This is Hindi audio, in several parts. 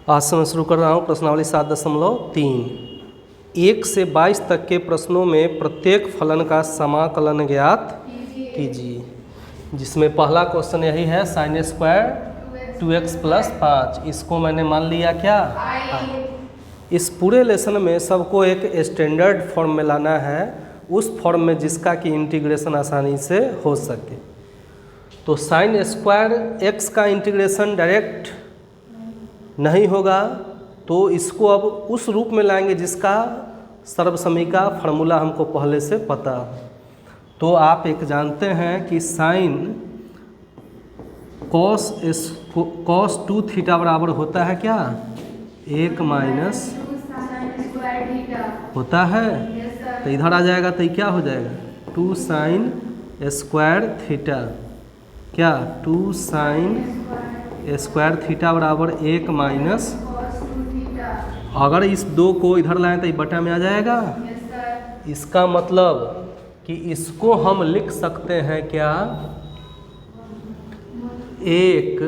आज से मैं शुरू कर रहा हूँ प्रश्नावली 7.3। 1 से 22 तक के प्रश्नों में प्रत्येक फलन का समाकलन ज्ञात कीजिए। जिसमें पहला क्वेश्चन यही है साइन स्क्वायर 2x + 5। इसको मैंने मान लिया क्या इस पूरे लेसन में सबको एक स्टैंडर्ड फॉर्म में लाना है, उस फॉर्म में जिसका कि इंटीग्रेशन आसानी से हो सके। तो साइन स्क्वायर x का इंटीग्रेशन डायरेक्ट नहीं होगा, तो इसको अब उस रूप में लाएंगे जिसका सर्वसमी का फार्मूला हमको पहले से पता है। तो आप एक जानते हैं कि साइन कॉस 2 थीटा बराबर होता है क्या 1 माइनस होता है। तो इधर आ जाएगा तो ये क्या हो जाएगा 2 साइन स्क्वायर थीटा, क्या 2 साइन स्क्वायर थीटा बराबर 1 माइनस। अगर इस 2 को इधर लाएं तो ये बटा में आ जाएगा। इसका मतलब कि इसको हम लिख सकते हैं क्या 1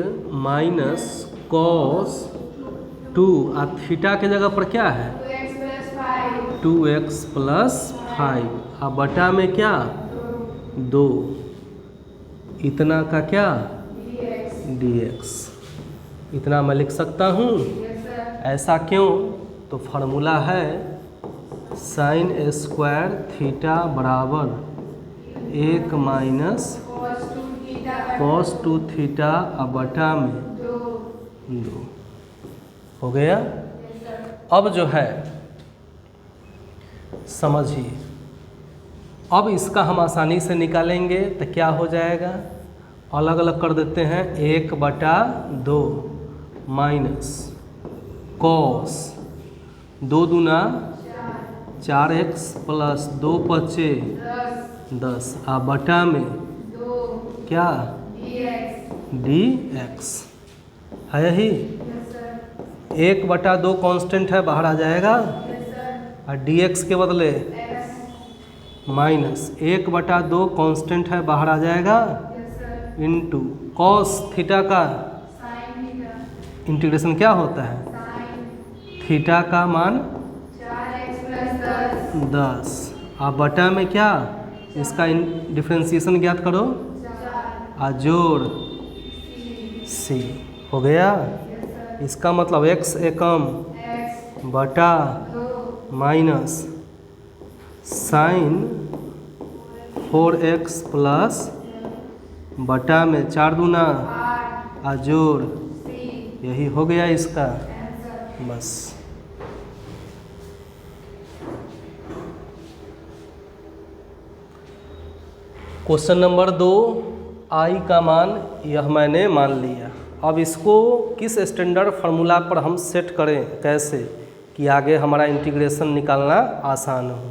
माइनस कॉस 2 और थीटा के जगह पर क्या है 2x + 5 और बटा में क्या 2 इतना का क्या dx। इतना मैं लिख सकता हूँ। ऐसा क्यों? तो फार्मूला है साइन स्क्वायर थीटा बराबर 1 माइनस कॉस 2 थीटा और बटा में 2 हो गया। अब जो है समझिए, अब इसका हम आसानी से निकालेंगे तो क्या हो जाएगा, अलग अलग कर देते हैं 1/2 माइनस कॉस 2 दूना 4x + 2 × 10 और बटा में क्या dx है। यही 1/2 कांस्टेंट है, बाहर आ जाएगा और dx के बदले माइनस 1/2 कांस्टेंट है, बाहर आ जाएगा इंटू कॉस थीटा का इंटीग्रेशन क्या होता है थीटा का मान 10 और बटा में क्या इसका डिफरेंशिएशन ज्ञात करो और जोड़ c हो गया। इसका मतलब x एकम बटा माइनस साइन 4x प्लस बटा में 4 दूना और जोड़, यही हो गया इसका बस। क्वेश्चन नंबर 2 आई का मान यह मैंने मान लिया। अब इसको किस स्टैंडर्ड फार्मूला पर हम सेट करें, कैसे कि आगे हमारा इंटीग्रेशन निकालना आसान हो।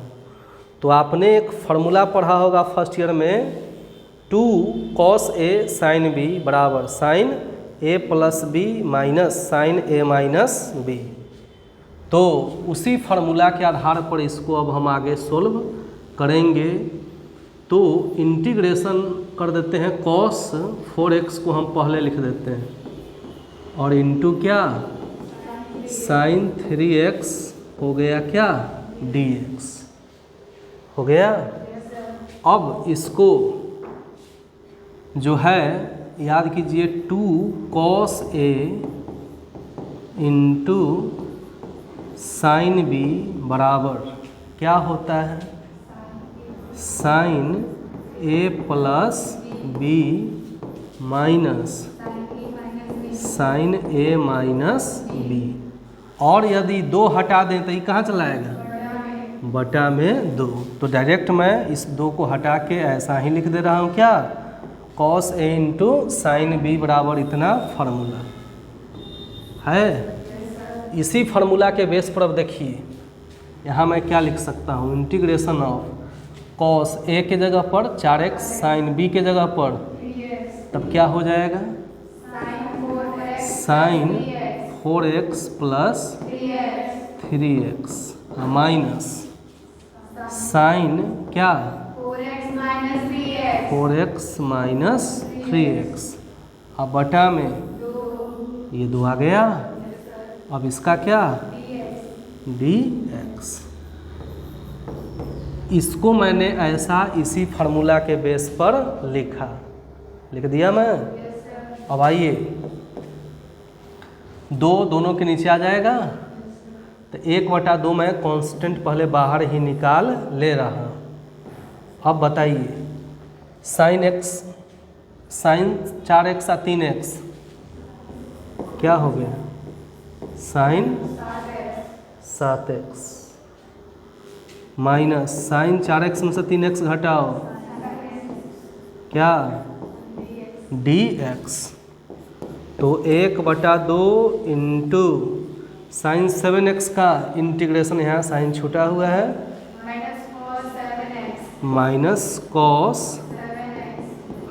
तो आपने एक फार्मूला पढ़ा होगा फर्स्ट ईयर में 2 cos a sin b बराबर sine a + b minus sine a - b। तो उसी फार्मूला के आधार पर इसको अब हम आगे सोल्व करेंगे। तो इंटीग्रेशन कर देते हैं cos 4x को हम पहले लिख देते हैं और इंटू क्या साइन 3x हो गया क्या dx हो गया। अब इसको जो है याद कीजिए 2 cos a into sine b बराबर क्या होता है sine a + b minus sine a - b। और यदि 2 हटा दें तो ये कहाँ चला जाएगा बटा में 2। तो डायरेक्ट मैं इस 2 को हटा के ऐसा ही लिख दे रहा हूँ क्या cos a into sine b बराबर इतना फार्मूला है। इसी फार्मूला के बेस पर अब देखिए यहाँ मैं क्या लिख सकता हूँ इंटीग्रेशन ऑफ cos a के जगह पर 4x साइन b के जगह पर तब क्या हो जाएगा sign 4x + 3x minus sign क्या 4x - 3x अब बटा में ये 2 आ गया अब इसका क्या, dx। इसको मैंने ऐसा इसी फार्मूला के बेस पर लिखा, लिख दिया मैं। अब आइए, दोनों के नीचे आ जाएगा, तो 1/2 मैं कांस्टेंट पहले बाहर ही निकाल ले रहा हूँ। अब बताइए, साइन 4x या 3x क्या हो गया, sign 7x minus sign 4x में से 3x घटाओ क्या, dx। तो 1/2 इंटू साइन 7x का इंटीग्रेशन, यहाँ साइन छूटा हुआ है, माइनस कॉस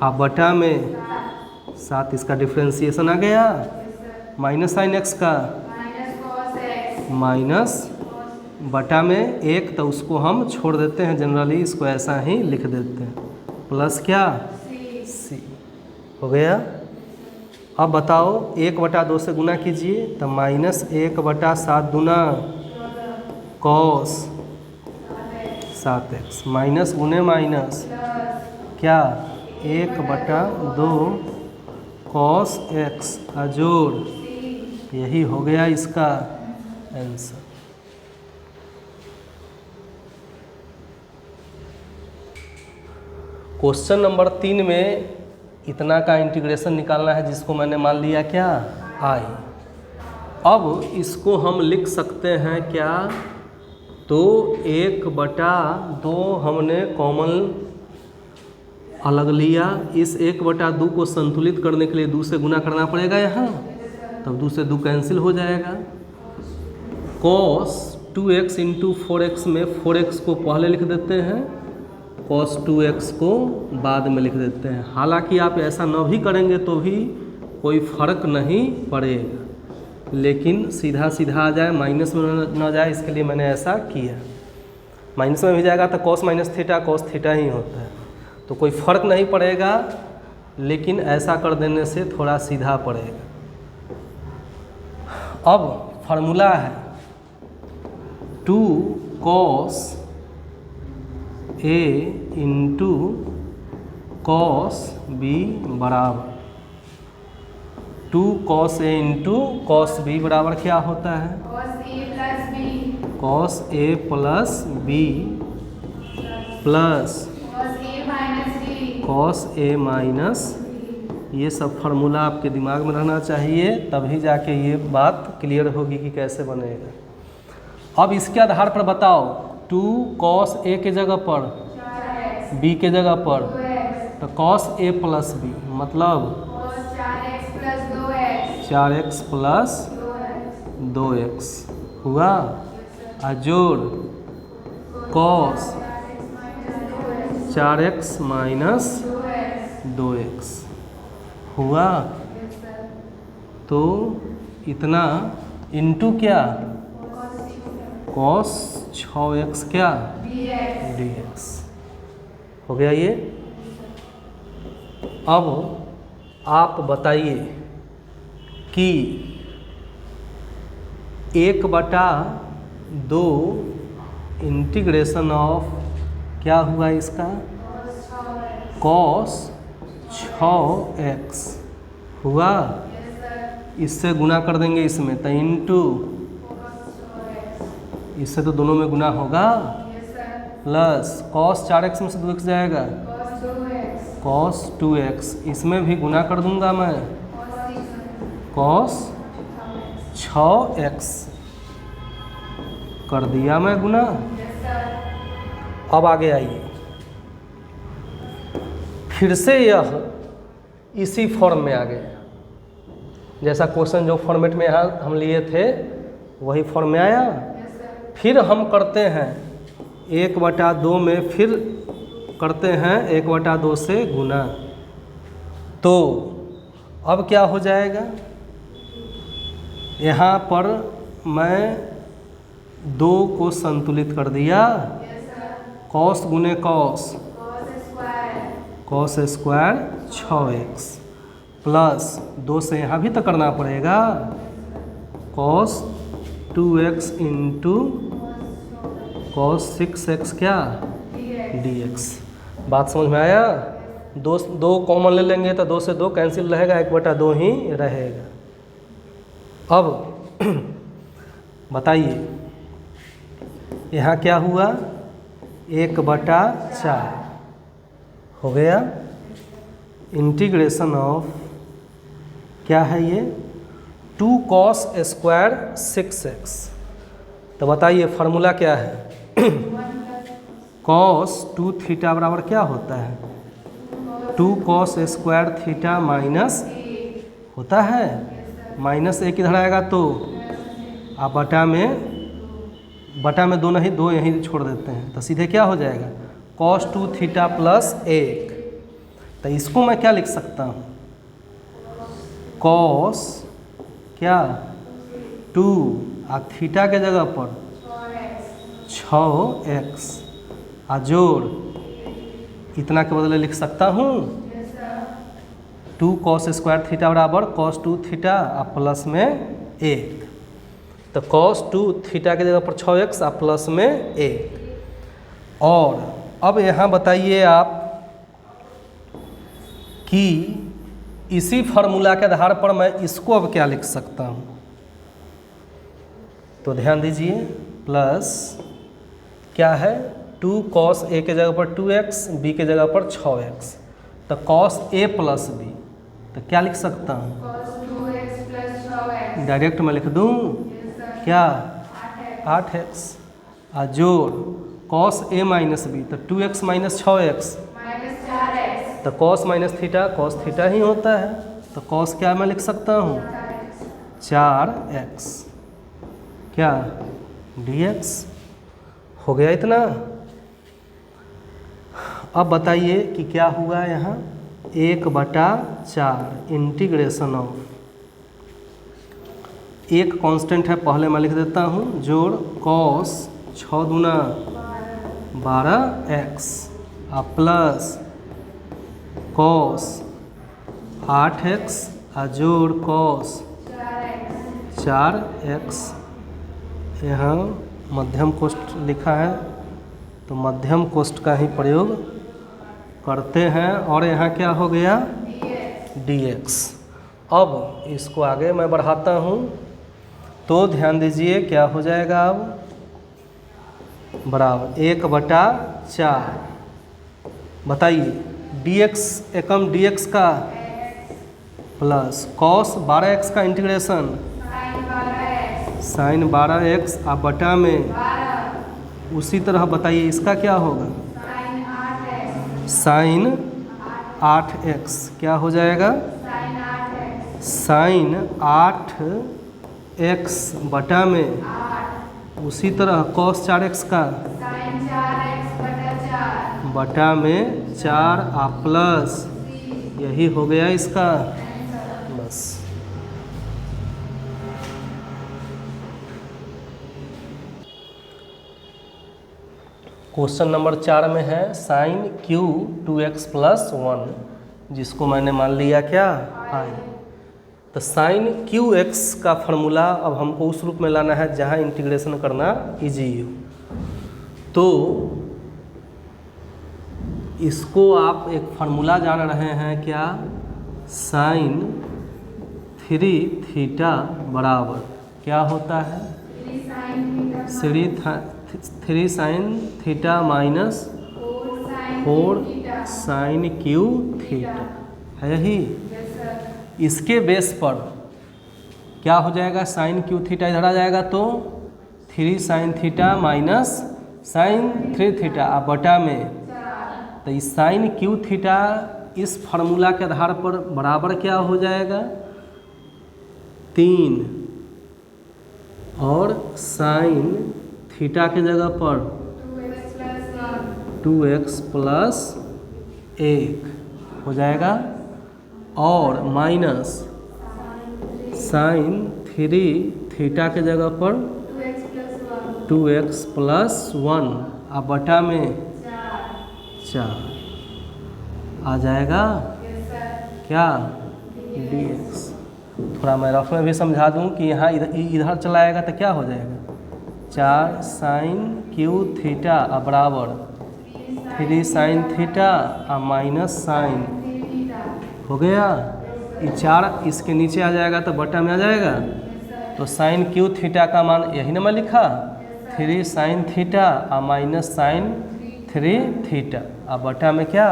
आप बटा में 7, इसका डिफ्रेंसिएशन आ गया, माइनस साइन x का माइनस बटा में 1, तो उसको हम छोड़ देते हैं, जनरली इसको ऐसा ही लिख देते हैं, प्लस क्या, c हो गया। अब बताओ 1/2 से गुना कीजिए, तो माइनस 1/7 दूना कॉस 7x माइनस गुने माइनस क्या, 1/2 कॉस x अजोड़, यही हो गया इसका आंसर। क्वेश्चन नंबर 3 में इतना का इंटीग्रेशन निकालना है, जिसको मैंने मान लिया क्या, i। अब इसको हम लिख सकते हैं क्या, तो 1/2 हमने कॉमन अलग लिया, इस 1/2 को संतुलित करने के लिए 2 से गुना करना पड़ेगा यहाँ, तब 2 से 2 कैंसिल हो जाएगा। cos 2x इंटू 4x में 4x को पहले लिख देते हैं, cos 2x को बाद में लिख देते हैं। हालांकि आप ऐसा न भी करेंगे तो भी कोई फ़र्क नहीं पड़ेगा, लेकिन सीधा सीधा आ जाए, माइनस में न जाए, इसके लिए मैंने ऐसा किया। माइनस में भी जाएगा तो cos minus theta cos theta ही होता है, तो कोई फ़र्क नहीं पड़ेगा, लेकिन ऐसा कर देने से थोड़ा सीधा पड़ेगा। अब फार्मूला है 2 cos a into cos b बराबर 2 cos a into cos b बराबर क्या होता है, cos a plus b plus cos a minus, ये सब फार्मूला आपके दिमाग में रहना चाहिए, तभी जाके ये बात क्लियर होगी कि कैसे बनेगा। अब इसके आधार पर बताओ, 2 cos a के जगह पर b के जगह पर, तो cos a प्लस b मतलब 4x प्लस 2x हुआ, अजोड़ cos 4x माइनस 2x हुआ, तो इतना इंटू क्या, cos 6x क्या, dx हो गया ये। अब आप बताइए कि 1/2 इंटीग्रेशन ऑफ क्या हुआ इसका, cos 6x हुआ, इससे गुना कर देंगे इसमें, तो इंटू, इससे तो दोनों में गुना होगा, प्लस cos 4x में से 2x जाएगा, cos 2x, इसमें भी गुना कर दूंगा मैं, cos 6x कर दिया मैं गुना। अब आगे आइए, फिर से यह इसी फॉर्म में आ गया, जैसा क्वेश्चन जो फॉर्मेट में यहाँ हम लिए थे वही फॉर्म में आया। फिर हम करते हैं 1/2 में, फिर करते हैं 1/2 से गुना, तो अब क्या हो जाएगा, यहाँ पर मैं 2 को संतुलित कर दिया, cos गुने cos स्क्वायर 6x प्लस 2 से यहाँ भी तो करना पड़ेगा, cos 2x into cos 6x क्या dx। बात समझ में आया? दो कॉमन ले लेंगे तो 2 से 2 कैंसिल रहेगा, 1/2 ही रहेगा। अब बताइए यहाँ क्या हुआ, 1/4 हो गया। इंटीग्रेशन ऑफ क्या है ये 2 cos स्क्वायर 6x। तो बताइए फार्मूला क्या है cos 2 थीटा बराबर क्या होता है 2 cos स्क्वायर थीटा माइनस होता है, माइनस एक इधर आएगा तो आप बटा में दो नहीं, 2 यहीं छोड़ देते हैं तो सीधे क्या हो जाएगा cos 2 थीटा प्लस 1। तो इसको मैं क्या लिख सकता हूँ cos क्या 2 और थीटा के जगह पर 6x और जोड़ इतना के बदले लिख सकता हूँ 2 cos स्क्वायर थीटा बराबर cos 2 थीटा और प्लस में 1। तो cos 2 थीटा के जगह पर 6x और प्लस में 1। और अब यहाँ बताइए आप कि इसी फार्मूला के आधार पर मैं इसको अब क्या लिख सकता हूँ, तो ध्यान दीजिए प्लस क्या है 2 cos a के जगह पर 2x, b के जगह पर 6x, तो cos a प्लस b, तो क्या लिख सकता हूँ cos 2x plus 6x। Direct मैं लिख दूँ क्या 8x और जोड़ cos a माइनस b, तो 2x minus 6x minus 4x। तो cos minus theta cos theta ही होता है, तो cos क्या मैं लिख सकता हूँ 4x क्या dx। हो गया इतना। अब बताइए कि क्या हुआ यहाँ 1/4 इंटीग्रेशन ऑफ, एक कांस्टेंट है पहले मैं लिख देता हूँ, जोड़ cos 6 दूना 12x और प्लस cos 8x और जोड़ cos 4x। यहाँ मध्यम कोष्ठ लिखा है तो मध्यम कोष्ठ का ही प्रयोग करते हैं। और यहाँ क्या हो गया dx। अब इसको आगे मैं बढ़ाता हूँ तो ध्यान दीजिए क्या हो जाएगा अब बराबर 1/4। बताइए dx एकम dx का प्लस cos 12x का इंटीग्रेशन sin 12x आप बटा में, उसी तरह बताइए इसका क्या होगा sin 8x क्या हो जाएगा sin 8x बटा में, उसी तरह cos 4x का बटा में 4 आ प्लस, यही हो गया इसका बस। क्वेश्चन नंबर 4 में है sin q 2x प्लस 1, जिसको मैंने मान लिया क्या i। तो sin qx का फार्मूला अब हमको उस रूप में लाना है जहाँ इंटीग्रेशन करना इजी हो। तो इसको आप एक फार्मूला जान रहे हैं क्या sin 3 थीटा बराबर क्या होता है 3 sin theta minus 4 sin q theta है यही। इसके बेस पर क्या हो जाएगा sin q थीटा इधर आ जाएगा तो 3 sin theta minus sin 3 theta आप बटा में, तो इस sin q थीटा इस फार्मूला के आधार पर बराबर क्या हो जाएगा 3 और sin थीटा के जगह पर 2x प्लस 1 हो जाएगा और माइनस sin 3 थीटा के जगह पर 2x प्लस 1 अब बटा में 4 आ जाएगा क्या dx। थोड़ा मैं रफ में भी समझा दूं कि यहाँ इधर चलाएगा तो क्या हो जाएगा, 4 साइन क्यू थीटा बराबर 3 साइन थीटा माइनस साइन हो गया। ये 4 इसके नीचे आ जाएगा तो बटा में आ जाएगा। तो साइन क्यू थीटा का मान यही ना मैं लिखा, 3 sine theta minus sine 3 theta बटा में क्या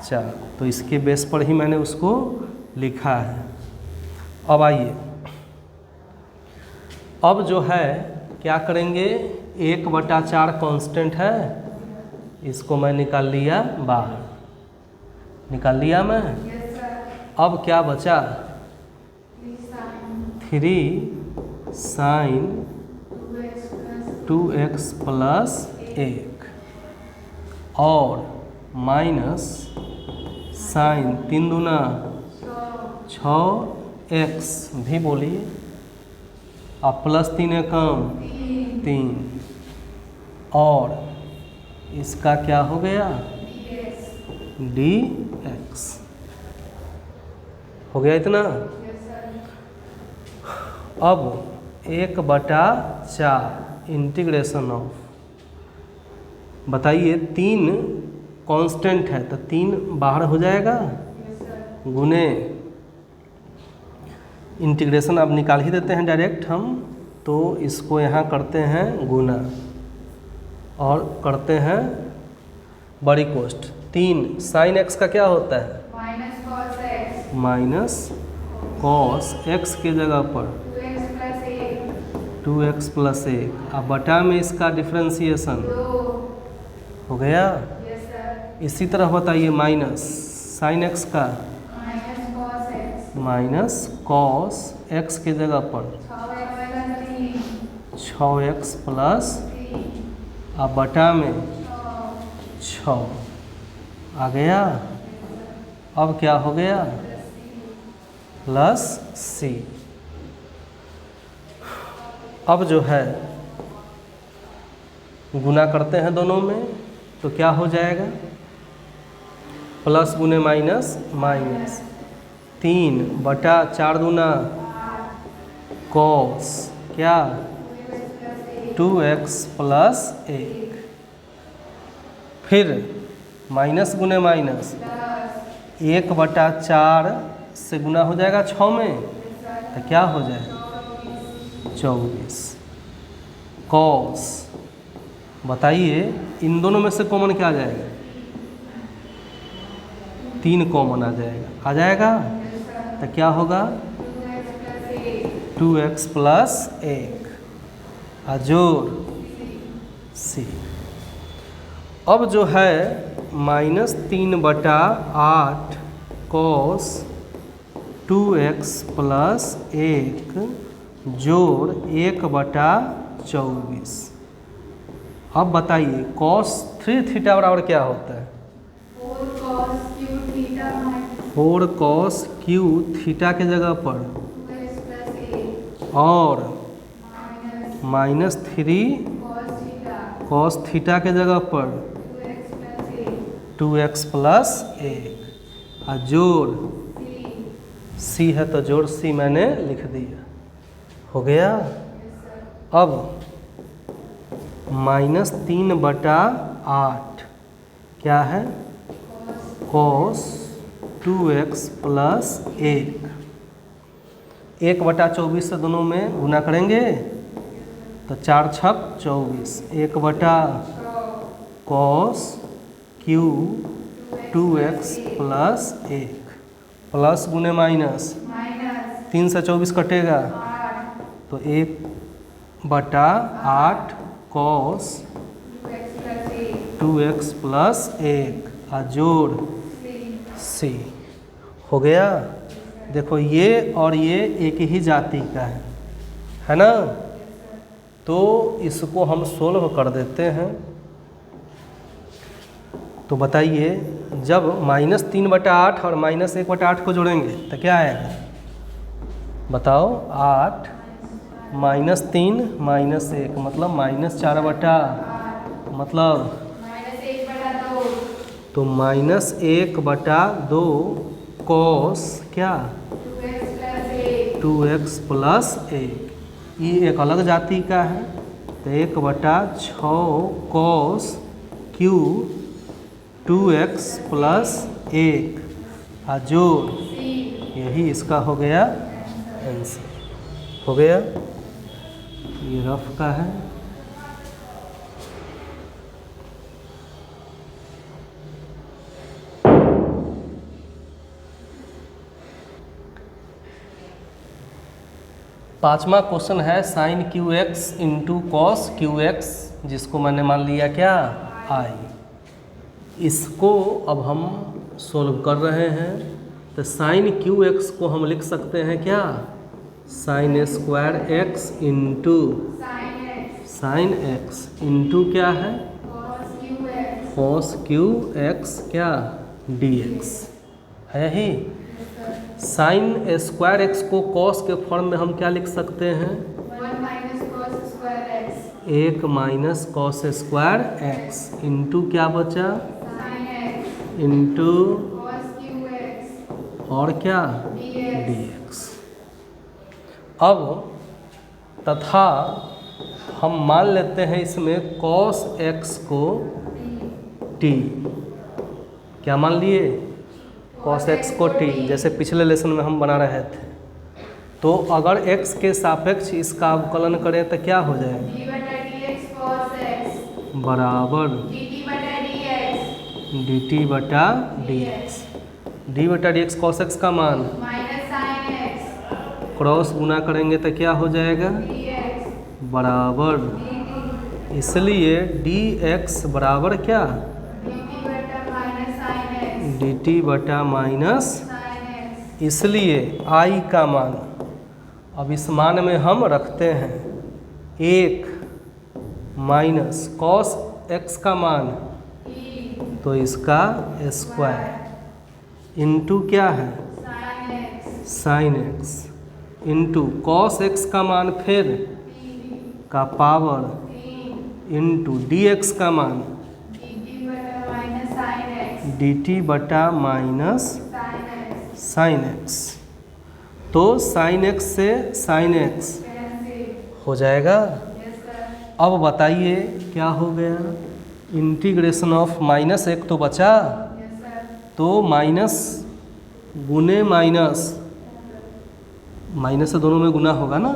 4। तो इसके बेस पर ही मैंने उसको लिखा है। अब आइए, अब जो है क्या करेंगे, 1/4 कांस्टेंट है, इसको मैं निकाल लिया बाहर, निकाल लिया मैं। अब क्या बचा, 3 साइन 2x प्लस 1 और माइनस साइन 3 दूना 6x भी बोलिए, अब प्लस 3 एकम 3 और इसका क्या हो गया dx हो गया इतना। अब 1/4 इंटीग्रेशन ऑफ, बताइए 3 कांस्टेंट है तो 3 बाहर हो जाएगा, गुने इंटीग्रेशन अब निकाल ही देते हैं डायरेक्ट हम, तो इसको यहाँ करते हैं गुना और करते हैं बड़ी कोष्ठ। 3 साइन x का क्या होता है माइनस कॉस x के जगह पर 2x प्लस 1 अब बटा में इसका डिफ्रेंसिएशन हो गया। इसी तरह बताइए माइनस साइन x का माइनस कॉस x के जगह पर 6x प्लस अब बटा में 6 आ गया। अब क्या हो गया प्लस c। अब जो है गुना करते हैं दोनों में तो क्या हो जाएगा, प्लस गुने माइनस माइनस 3/4 दूना कॉस क्या 2x प्लस 1, फिर माइनस गुने माइनस 1/4 से गुना हो जाएगा 6 में तो क्या हो जाएगा 24 कॉस। बताइए इन दोनों में से कॉमन क्या आ जाएगा, 3 कॉमन आ जाएगा, आ जाएगा तो क्या होगा 2x प्लस 1 जोड़ c। अब जो है -3/8 कॉस 2x प्लस 1 जोड़ 1/24। अब बताइए कॉस 3 थीटा बराबर क्या होता है 4 कॉस क्यू थीटा के जगह पर और -3 कॉस थीटा के जगह पर 2x प्लस 1 जोड़ c है तो जोड़ c मैंने लिख दिया, हो गया। अब -3/8 क्या है कॉस 2x प्लस 1/24 से दोनों में गुना करेंगे तो 4 छक 24 1/, cos Q 2x plus 1 plus गुने माइनस 3 से 24 कटेगा तो 1/8 कॉस 2x प्लस 1 जोड़ c हो गया। देखो ये और ये एक ही जाति का है ना, तो इसको हम सोल्व कर देते हैं। तो बताइए जब -3/8 और -1/8 को जोड़ेंगे तो क्या आएगा बताओ, 8 -3 -1 मतलब -4/, मतलब तो -1/2 कॉस क्या 2x प्लस 1, ये एक अलग जाति का है, तो 1/6 cos क्यू 2x प्लस 1 का जोड़, यही इसका हो गया आंसर। हो गया, ये रफ का है। पांचवा क्वेश्चन है sine q x into cos q x, जिसको मैंने मान लिया क्या आई। इसको अब हम सोल्व कर रहे हैं। तो साइन क्यू एक्स को हम लिख सकते हैं क्या, sine square x into sine x into क्या है कॉस क्यू एक्स क्या डी एक्स है ही। साइन स्क्वायर एक्स को कॉस के फॉर्म में हम क्या लिख सकते हैं, 1 minus cos square x into क्या बचा इंटू और क्या डी एक्स। अब तथा हम मान लेते हैं इसमें कॉस एक्स को टी, क्या मान लिए कॉस एक्स को टी, जैसे पिछले लेसन में हम बना रहे थे। तो अगर एक्स के सापेक्ष इसका अवकलन करें तो क्या हो जाएगा, बराबर डी टी बटा डी एक्स। डी बटा डी एक्स कॉस एक्स का मान क्रॉस गुना करेंगे तो क्या हो जाएगा, बराबर, इसलिए डी एक्स बराबर क्या डी टी बटा माइनस, इसलिए आई का मान अब इस मान में हम रखते हैं 1 माइनस कॉस एक्स का मान, तो इसका स्क्वायर इंटू क्या है sign x into cos x का मान फिर का पावर इंटू डी एक्स का मान डी टी बटा माइनस साइन एक्स। तो साइन एक्स से साइन एक्स हो जाएगा। अब बताइए क्या हो गया, इंटीग्रेशन ऑफ माइनस एक तो बचा, तो माइनस गुने माइनस, माइनस से दोनों में गुना होगा ना,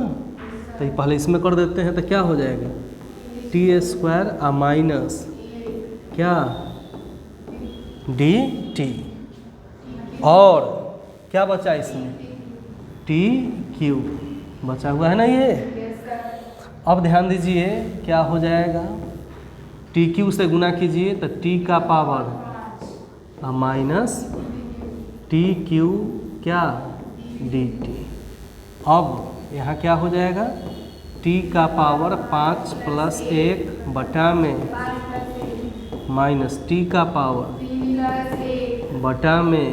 तो ये पहले इसमें कर देते हैं तो क्या हो जाएगा टी स्क्वायर आ माइनस क्या डी टी, और क्या बचा इसमें टी क्यू बचा हुआ है ना ये। अब ध्यान दीजिए क्या हो जाएगा, टी क्यू से गुना कीजिए तो टी का पावर माइनस टी क्यू क्या डी टी। अब यहाँ क्या हो जाएगा, टी का पावर 5 प्लस 1 बटा में माइनस टी का पावर बटा में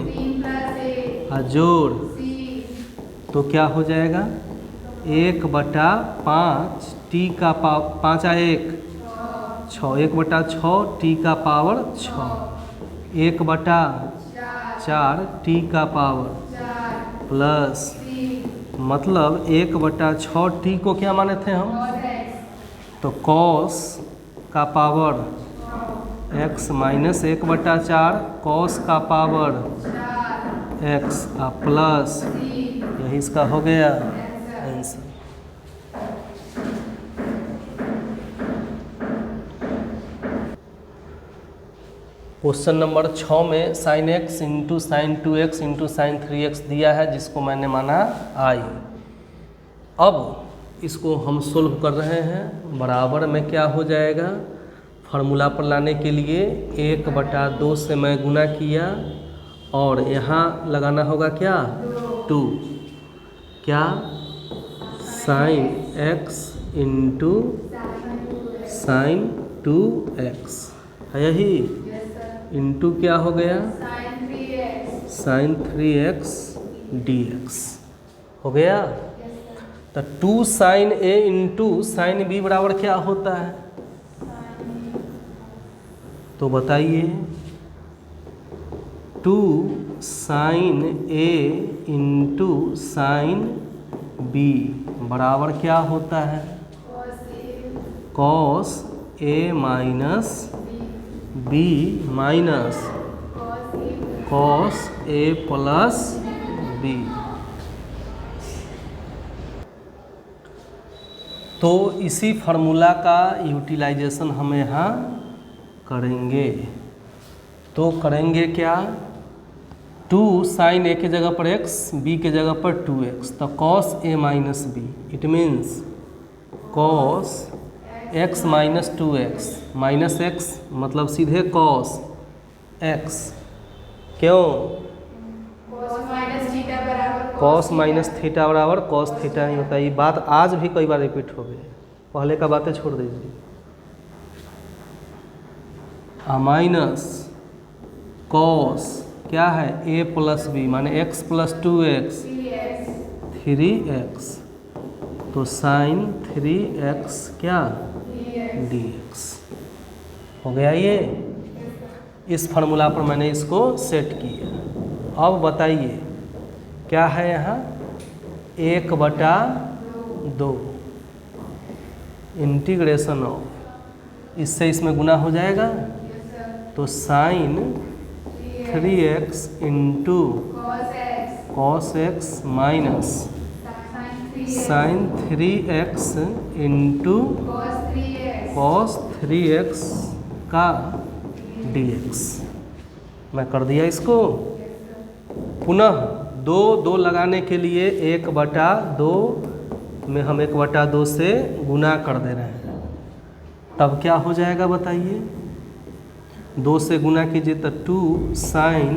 जोड़, तो क्या हो जाएगा 1/5 टी का पावर 5 1 6, 1/6 टी का पावर 6, 1/4 टी का पावर प्लस, मतलब 1/6 टी को क्या माने थे हम, तो कॉस का पावर x माइनस 1/4 कॉस का पावर x का प्लस, यही इसका हो गया आंसर। क्वेश्चन नंबर 6 में sign x into sine 2x into sine 3x दिया है, जिसको मैंने माना आई। अब इसको हम सोल्व कर रहे हैं। बराबर में क्या हो जाएगा, फार्मूला पर लाने के लिए 1/2 से मैं गुना किया और यहाँ लगाना होगा क्या 2, क्या sign x into sine 2x है यही, इंटू क्या हो गया साइन 3x dx हो गया। तो 2 sine a into sine b बराबर क्या होता है, तो बताइए 2 sine a into sine b बराबर क्या होता है? Cos a minus b minus cos a plus b. तो इसी फार्मूला का यूटिलाइजेशन हम यहाँ करेंगे। तो करेंगे क्या? 2 साइन ए के जगह पर x, b के जगह पर 2x, तो cos a minus b, it means cos x minus 2x minus x मतलब सीधे कॉस x। क्यों? कॉस माइनस थीटा बराबर कॉस थीटा नहीं होता। ये बात आज भी कई बार रिपीट हो गई, पहले का बातें छोड़ दीजिए। माइनस कॉस क्या है? a प्लस बी माने x प्लस 2x 3x, तो साइन 3x क्या? dx हो गया। ये इस फार्मूला पर मैंने इसको सेट किया। अब बताइए क्या है यहाँ? 1/2 इंटीग्रेशन ऑफ, इससे इसमें गुना हो जाएगा, तो sine 3x into cos x minus sine 3x into cos 3x का dx। मैं कर दिया इसको। पुनः 2 लगाने के लिए 1/2 में हम 1/2 से गुना कर दे रहे हैं, तब क्या हो जाएगा बताइए? 2 से गुना कीजिए तो 2 sine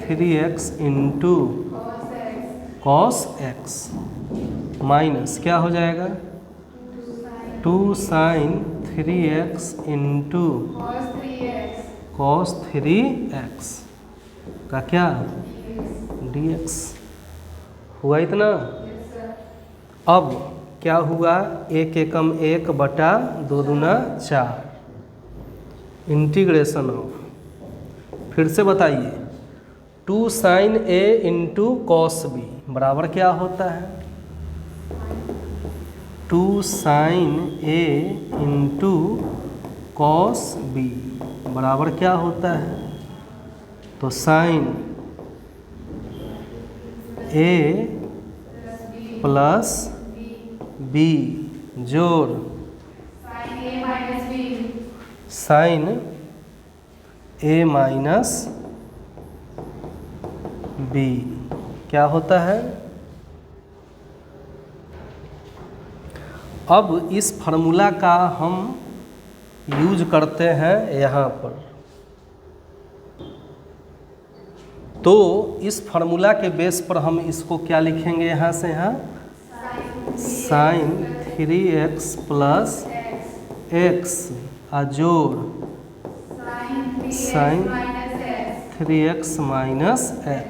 3x into cos x minus क्या हो जाएगा? 2 sine 3x into cos 3x का क्या? dx हुआ इतना। अब क्या हुआ? 1 एकम 1/2 दूना 4 इंटीग्रेशन ऑफ, फिर से बताइए, 2 साइन ए इंटू कॉस बी बराबर क्या होता है? 2 साइन ए इंटू कॉस बी बराबर क्या होता है? तो साइन ए प्लस बी जोड़ साइन ए माइनस बी क्या होता है? अब इस फार्मूला का हम यूज करते हैं यहाँ पर। तो इस फार्मूला के बेस पर हम इसको क्या लिखेंगे? यहाँ से यहाँ साइन 3x प्लस x जोड़ sine 3x minus x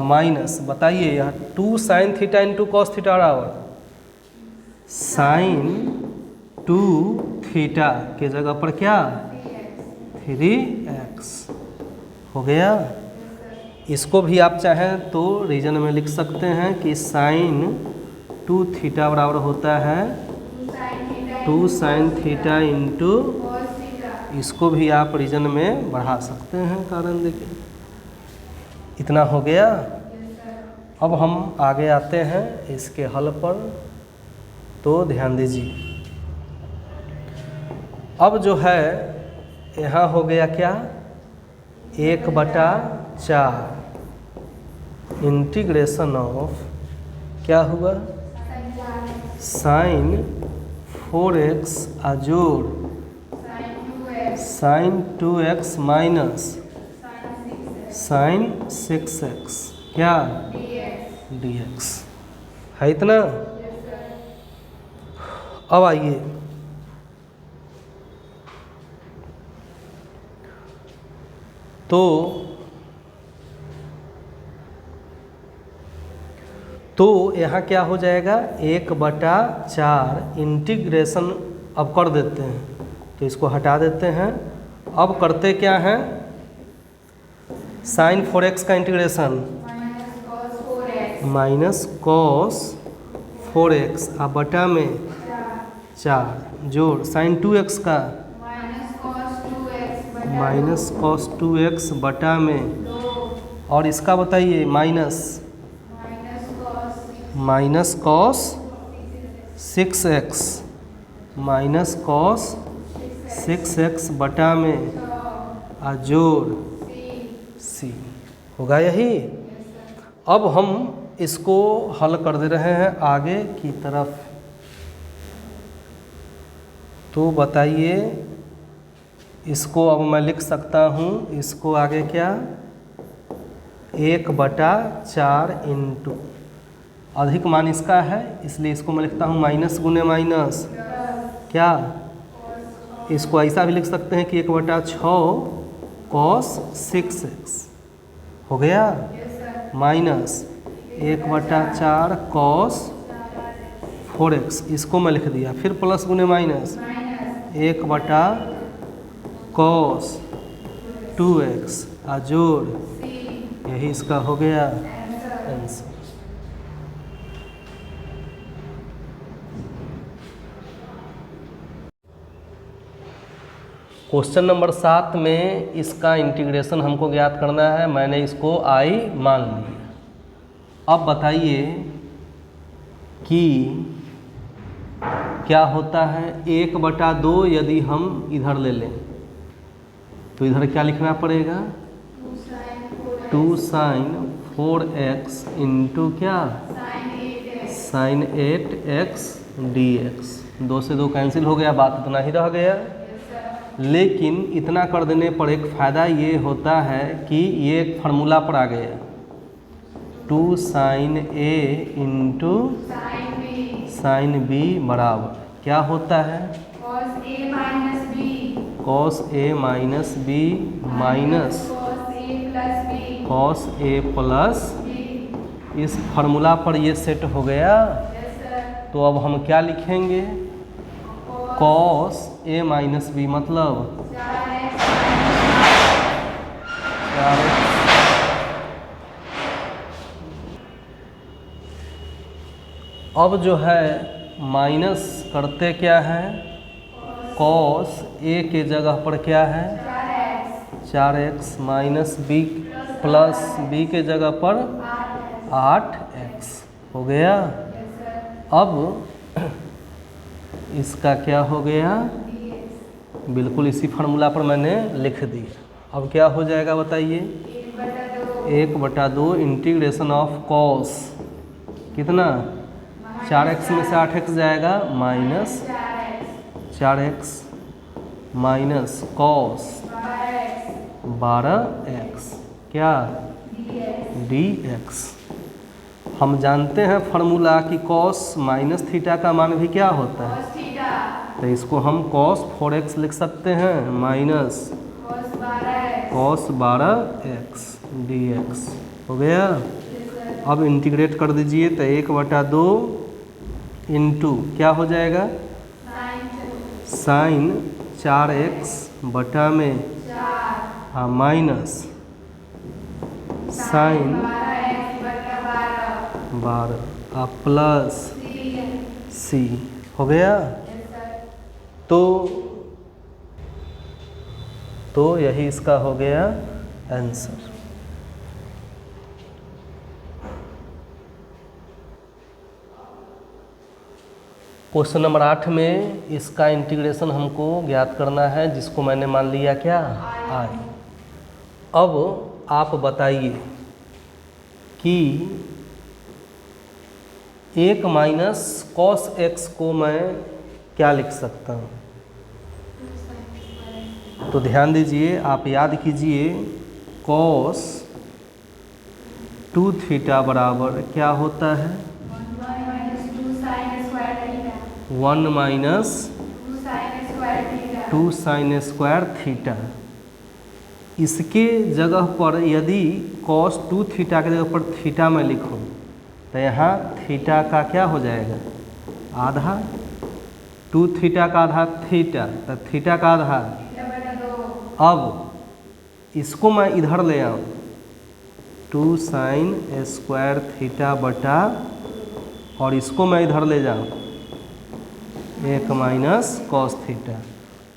minus, बताइए यहाँ 2 sine theta into cos theta बराबर साइन 2 थीटा के जगह पर क्या? 3x हो गया। इसको भी आप चाहें तो रीजन में लिख सकते हैं कि साइन 2 थीटा बराबर होता है 2 साइन थीटा इंटू, इसको भी आप रीजन में बढ़ा सकते हैं कारण देखिए। इतना हो गया। अब हम आगे आते हैं इसके हल पर, तो ध्यान दीजिए। अब जो है यहाँ हो गया क्या? 1/4 इंटीग्रेशन ऑफ क्या हुआ? साइन 4x जोड़ sign 2x minus sign 6x क्या? dx है इतना। अब आइए तो यहाँ क्या हो जाएगा? 1/4 इंटीग्रेशन अब कर देते हैं, तो इसको हटा देते हैं। अब करते क्या हैं? साइन 4x का इंटीग्रेशन माइनस कॉस 4x अब बटा में 4 जोड़ साइन 2x का माइनस कॉस 2x बटा में और इसका बताइए minus cos 6x minus cos 6x बटा में जोड़ c होगा यही। अब हम इसको हल कर दे रहे हैं आगे की तरफ। तो बताइए इसको अब मैं लिख सकता हूँ, इसको आगे क्या 1/4 इंटू अधिक मान इसका है इसलिए इसको मैं लिखता हूँ माइनस गुने माइनस क्या, इसको ऐसा भी लिख सकते हैं कि 1/6 कॉस 6x हो गया माइनस 1/4 कॉस 4x इसको मैं लिख दिया, फिर प्लस गुने माइनस 1 कॉस 2x जोड़ यही इसका हो गया आंसर। क्वेश्चन नंबर 7 में इसका इंटीग्रेशन हमको ज्ञात करना है। मैंने इसको i मान लिया। अब बताइए कि क्या होता है 1/2 यदि हम इधर ले लें तो इधर क्या लिखना पड़ेगा 2 sin 4x इंटू क्या sin 8x dx। 2 से 2 कैंसिल हो गया, बात इतना ही रह गया। लेकिन इतना कर देने पर एक फ़ायदा ये होता है कि ये एक फार्मूला पर आ गया 2 sin a into sin b बराबर क्या होता है cos a minus b minus cos a plus इस फार्मूला पर ये सेट हो गया। तो अब हम क्या लिखेंगे cos a माइनस b मतलब 4x। अब जो है माइनस करते क्या है cos a के जगह पर क्या है 4x minus b plus b के जगह पर 8x हो गया। अब इसका क्या हो गया बिल्कुल इसी फार्मूला पर मैंने लिख दिया। अब क्या हो जाएगा बताइए 1/2 इंटीग्रेशन ऑफ कॉस कितना 4x में से 8x जाएगा minus 4x minus cos 12x क्या dx। हम जानते हैं फार्मूला कि cos माइनस थीटा का मान भी क्या होता है, तो इसको हम cos 4x लिख सकते हैं माइनस cos 12x dx हो गया। अब इंटीग्रेट कर दीजिए तो 1/2 इंटू क्या हो जाएगा साइन 4x बटा में माइनस साइन 12 प्लस c हो गया। तो यही इसका हो गया आंसर। क्वेश्चन नंबर 8 में इसका इंटीग्रेशन हमको ज्ञात करना है जिसको मैंने मान लिया क्या i। अब आप बताइए कि 1 माइनस कॉस x को मैं क्या लिख सकता हूँ। तो ध्यान दीजिए, आप याद कीजिए कॉस 2 थीटा बराबर क्या होता है 1 माइनस 2 साइन स्क्वायर थीटा। इसके जगह पर यदि कॉस 2 थीटा के जगह पर थीटा मैं लिखूँ तो यहाँ थीटा का क्या हो जाएगा आधा, 2 थीटा का आधा थीटा, तो थीटा का आधा। अब इसको मैं इधर ले आऊँ 2 साइन स्क्वायर थीटा बटा, और इसको मैं इधर ले जाऊँ 1 माइनस कॉस थीटा,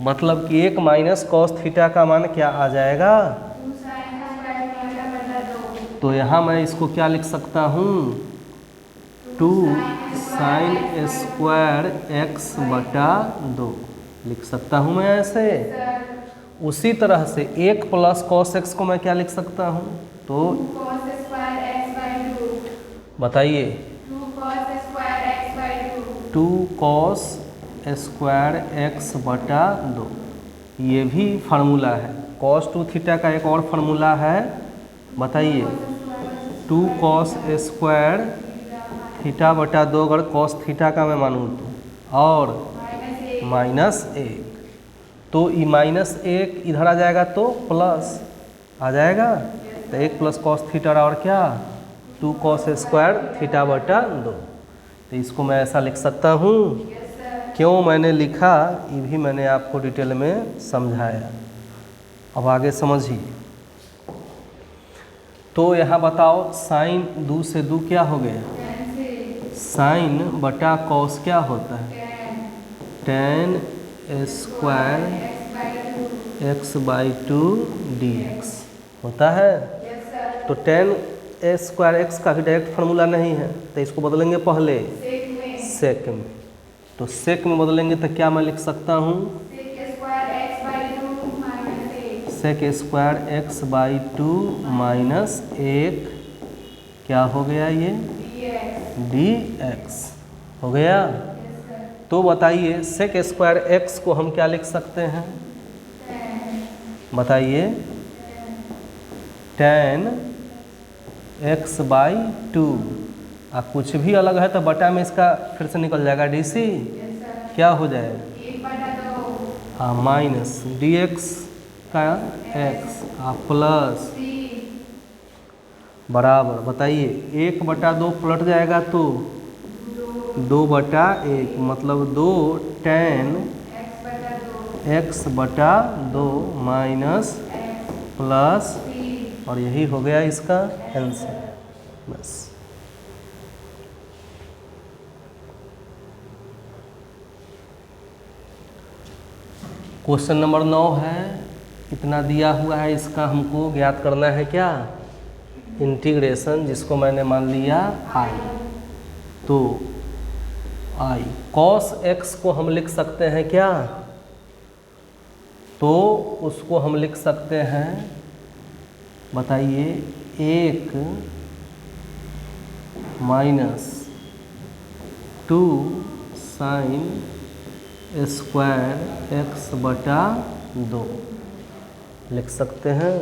मतलब कि 1 माइनस कॉस थीटा का मान क्या आ जाएगा? 2 sin स्क्वायर थीटा बटा 2। तो यहाँ मैं इसको क्या लिख सकता हूँ? 2 साइन स्क्वायर एक्स बटा 2 लिख सकता हूँ मैं ऐसे। उसी तरह से 1 प्लस कॉस एक्स को मैं क्या लिख सकता हूँ? तो cos स्क्वायर x by 2। बताइए। 2 cos square x by 2। 2 cos square x बटा 2, ये भी फार्मूला है। कॉस 2 थीटा का एक और फार्मूला है, बताइए। 2 कॉस स्क्वायर थीटा बटा 2 अगर कॉस थीटा का मैं मानूँ तो, और माइनस 1, तो ये -1 इधर आ जाएगा तो प्लस आ जाएगा, तो 1 प्लस कॉस थीटा और क्या 2 कॉस स्क्वायर थीटा बटा 2। तो इसको मैं ऐसा लिख सकता हूँ। क्यों मैंने लिखा ये भी मैंने आपको डिटेल में समझाया। अब आगे समझिए। तो यहाँ बताओ साइन 2 से 2 क्या हो गया? साइन बटा कॉस क्या होता है? tan square x by 2 dx होता है। तो tan स्क्वायर एक्स का भी डायरेक्ट फार्मूला नहीं है, तो इसको बदलेंगे पहले सेक में। तो सेक में बदलेंगे तो क्या मैं लिख सकता हूँ? Sec square x by 2 minus 1 क्या हो गया ये? dx हो गया। तो बताइए सेक स्क्वायर एक्स को हम क्या लिख सकते हैं? बताइए। tan x बाई 2, कुछ भी अलग है तो बटा में इसका फिर से निकल जाएगा dc, क्या हो जाएगा? हाँ माइनस dx का x प्लस बराबर, बताइए 1/2 पलट जाएगा तो 2/1, मतलब 2 tan x बटा 2 माइनस प्लस, और यही हो गया इसका आंसर। बस क्वेश्चन नंबर 9 है, इतना दिया हुआ है, इसका हमको ज्ञात करना है क्या? इंटीग्रेशन, जिसको मैंने मान लिया i। तो i cos x को हम लिख सकते हैं क्या? तो उसको हम लिख सकते हैं, बताइए 1 माइनस 2 साइन स्क्वायर एक्स बटा 2 लिख सकते हैं।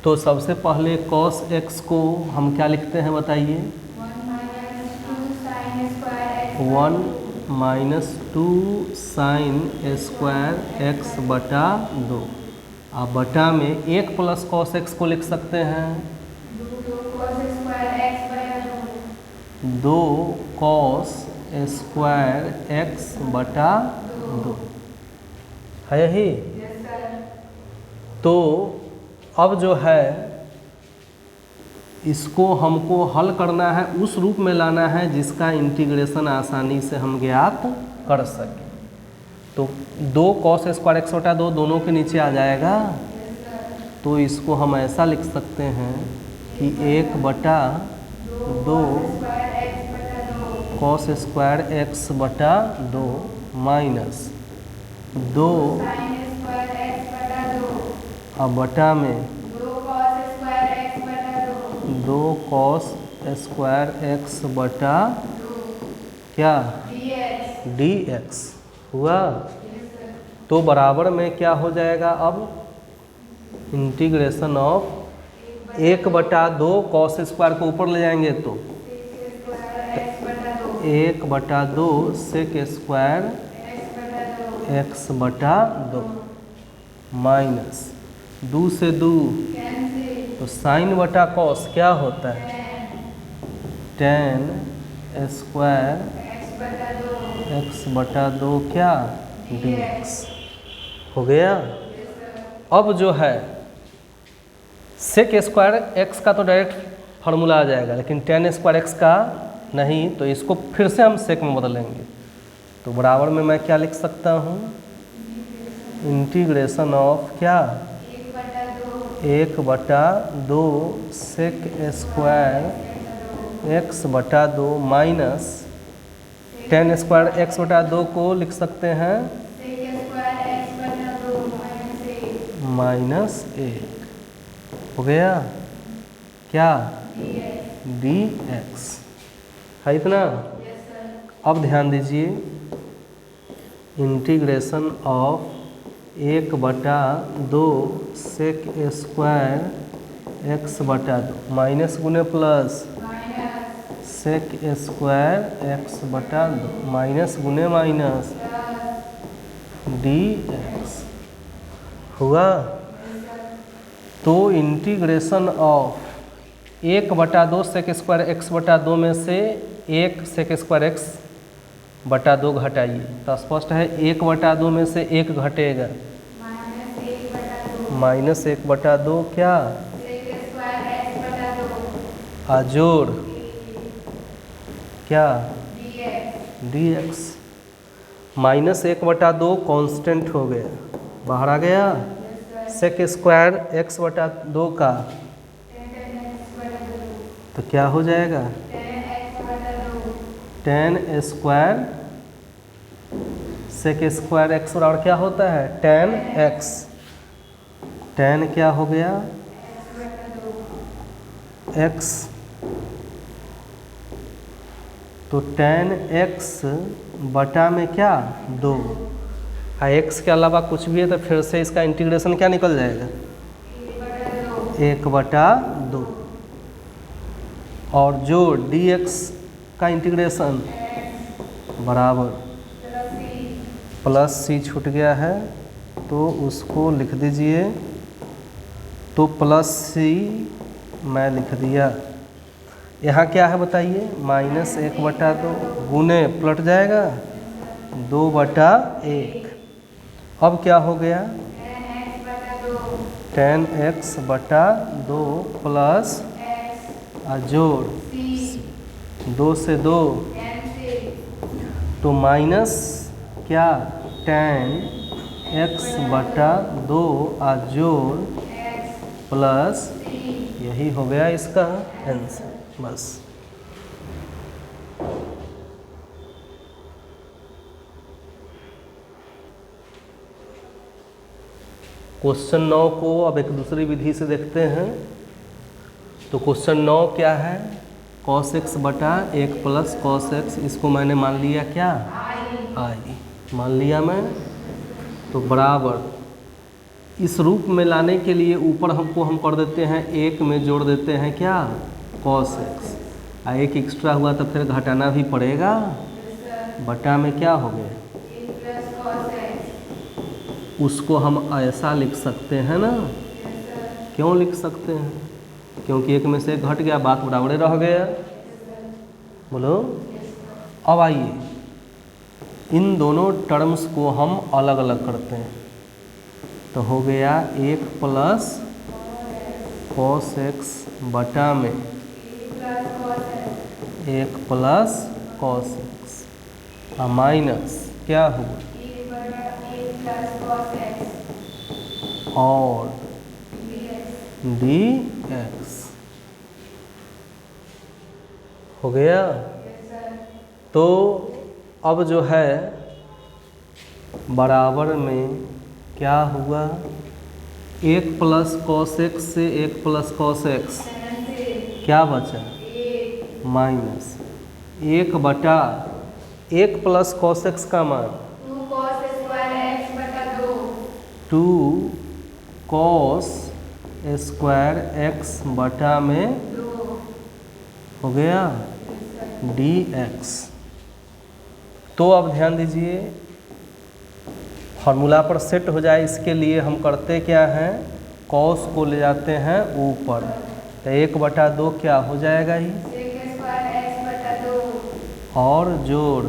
तो सबसे पहले cos x को हम क्या लिखते हैं बताइए? 1 माइनस 2 साइन स्क्वायर एक्स बटा 2, अब बटा में 1 प्लस कॉस एक्स को लिख सकते हैं 2 कॉस स्क्वायर एक्स बटा 2, है यही। तो अब जो है इसको हमको हल करना है, उस रूप में लाना है जिसका इंटीग्रेशन आसानी से हम ज्ञात कर सकें। तो 2 कॉस स्क्वायर एक्स बटा 2 दोनों के नीचे आ जाएगा, तो इसको हम ऐसा लिख सकते हैं कि 1/2 कॉस स्क्वायर एक्स बटा 2 माइनस 2 अब बटा में 2 कॉस स्क्वायर एक्स बटा क्या dx हुआ। तो बराबर में क्या हो जाएगा? अब इंटीग्रेशन ऑफ 1/2 कॉस स्क्वायर को ऊपर ले जाएंगे तो 1/2 सेक स्क्वायर एक्स बटा 2 माइनस 2 से 2, तो साइन बटा कॉस क्या होता है? tan स्क्वायर एक्स बटा 2 क्या dx हो गया। अब जो है सेक स्क्वायर एक्स का तो डायरेक्ट फार्मूला आ जाएगा, लेकिन टेन स्क्वायर एक्स का नहीं, तो इसको फिर से हम सेक में बदलेंगे। तो बराबर में मैं क्या लिख सकता हूँ, इंटीग्रेशन ऑफ क्या, 1/2 सेक स्क्वायर एक्स बटा 2 माइनस टेन स्क्वायर एक्स बटा 2 को लिख सकते हैं -1 हो गया क्या, dx है इतना। अब ध्यान दीजिए, integration of 1/2 sec square x बटा 2 माइनस गुने प्लस सेक स्क्वायर एक्स बटा 2 माइनस गुने माइनस dx हुआ। तो integration of 1/2 sec square x बटा 2 में से 1 सेक स्क्वायर एक्स बटा 2 घटाइए, तो स्पष्ट है 1/2 में से 1 घटेगा, -1/2 क्या, आजोड़ क्या, dx -1/2 कांस्टेंट हो गया, बाहर आ गया। सेक स्क्वायर एक्स बटा 2 का तो क्या हो जाएगा, tan square sec square x और क्या होता है टेन एक्स, टेन क्या हो गया एक्स, तो टेन एक्स बटा में क्या 2, एक्स के अलावा कुछ भी है तो फिर से इसका इंटीग्रेशन क्या निकल जाएगा 1/2, और जो dx का इंटीग्रेशन बराबर प्लस सी छूट गया है तो उसको लिख दीजिए, तो प्लस सी मैं लिख दिया। यहाँ क्या है बताइए, -1/2 गुने पलट जाएगा 2/1, अब क्या हो गया 10x/2 प्लस जोड़ 2 से 2 तो माइनस क्या 10x/2 जोड़ प्लस, यही हो गया इसका आंसर बस। क्वेश्चन 9 को अब एक दूसरी विधि से देखते हैं। तो क्वेश्चन 9 क्या है, cos x बटा 1 प्लस cos x, इसको मैंने मान लिया क्या आई मान लिया मैं, तो बराबर इस रूप में लाने के लिए ऊपर हम कर देते हैं 1 में जोड़ देते हैं क्या cos x, एक एक्स्ट्रा हुआ तो फिर घटाना भी पड़ेगा, बटा में क्या हो गया, उसको हम ऐसा लिख सकते हैं ना, क्यों लिख सकते हैं, क्योंकि 1 में से 1 घट गया, बात बराबर रह गया, बोलो। अब आइए इन दोनों टर्म्स को हम अलग अलग करते हैं, तो हो गया 1 प्लस cos x बटा में 1 प्लस cos x माइनस क्या हुआ और dx हो गया। तो अब जो है बराबर में क्या हुआ, 1 प्लस cos x से 1 प्लस cos x क्या बचा माइनस 1/1 प्लस cos x का मान 2 cos स्क्वायर x बटा में हो गया dx। तो अब ध्यान दीजिए, फार्मूला पर सेट हो जाए इसके लिए हम करते क्या हैं, cos को ले जाते हैं ऊपर, तो 1/2 क्या हो जाएगा ही, और जोड़,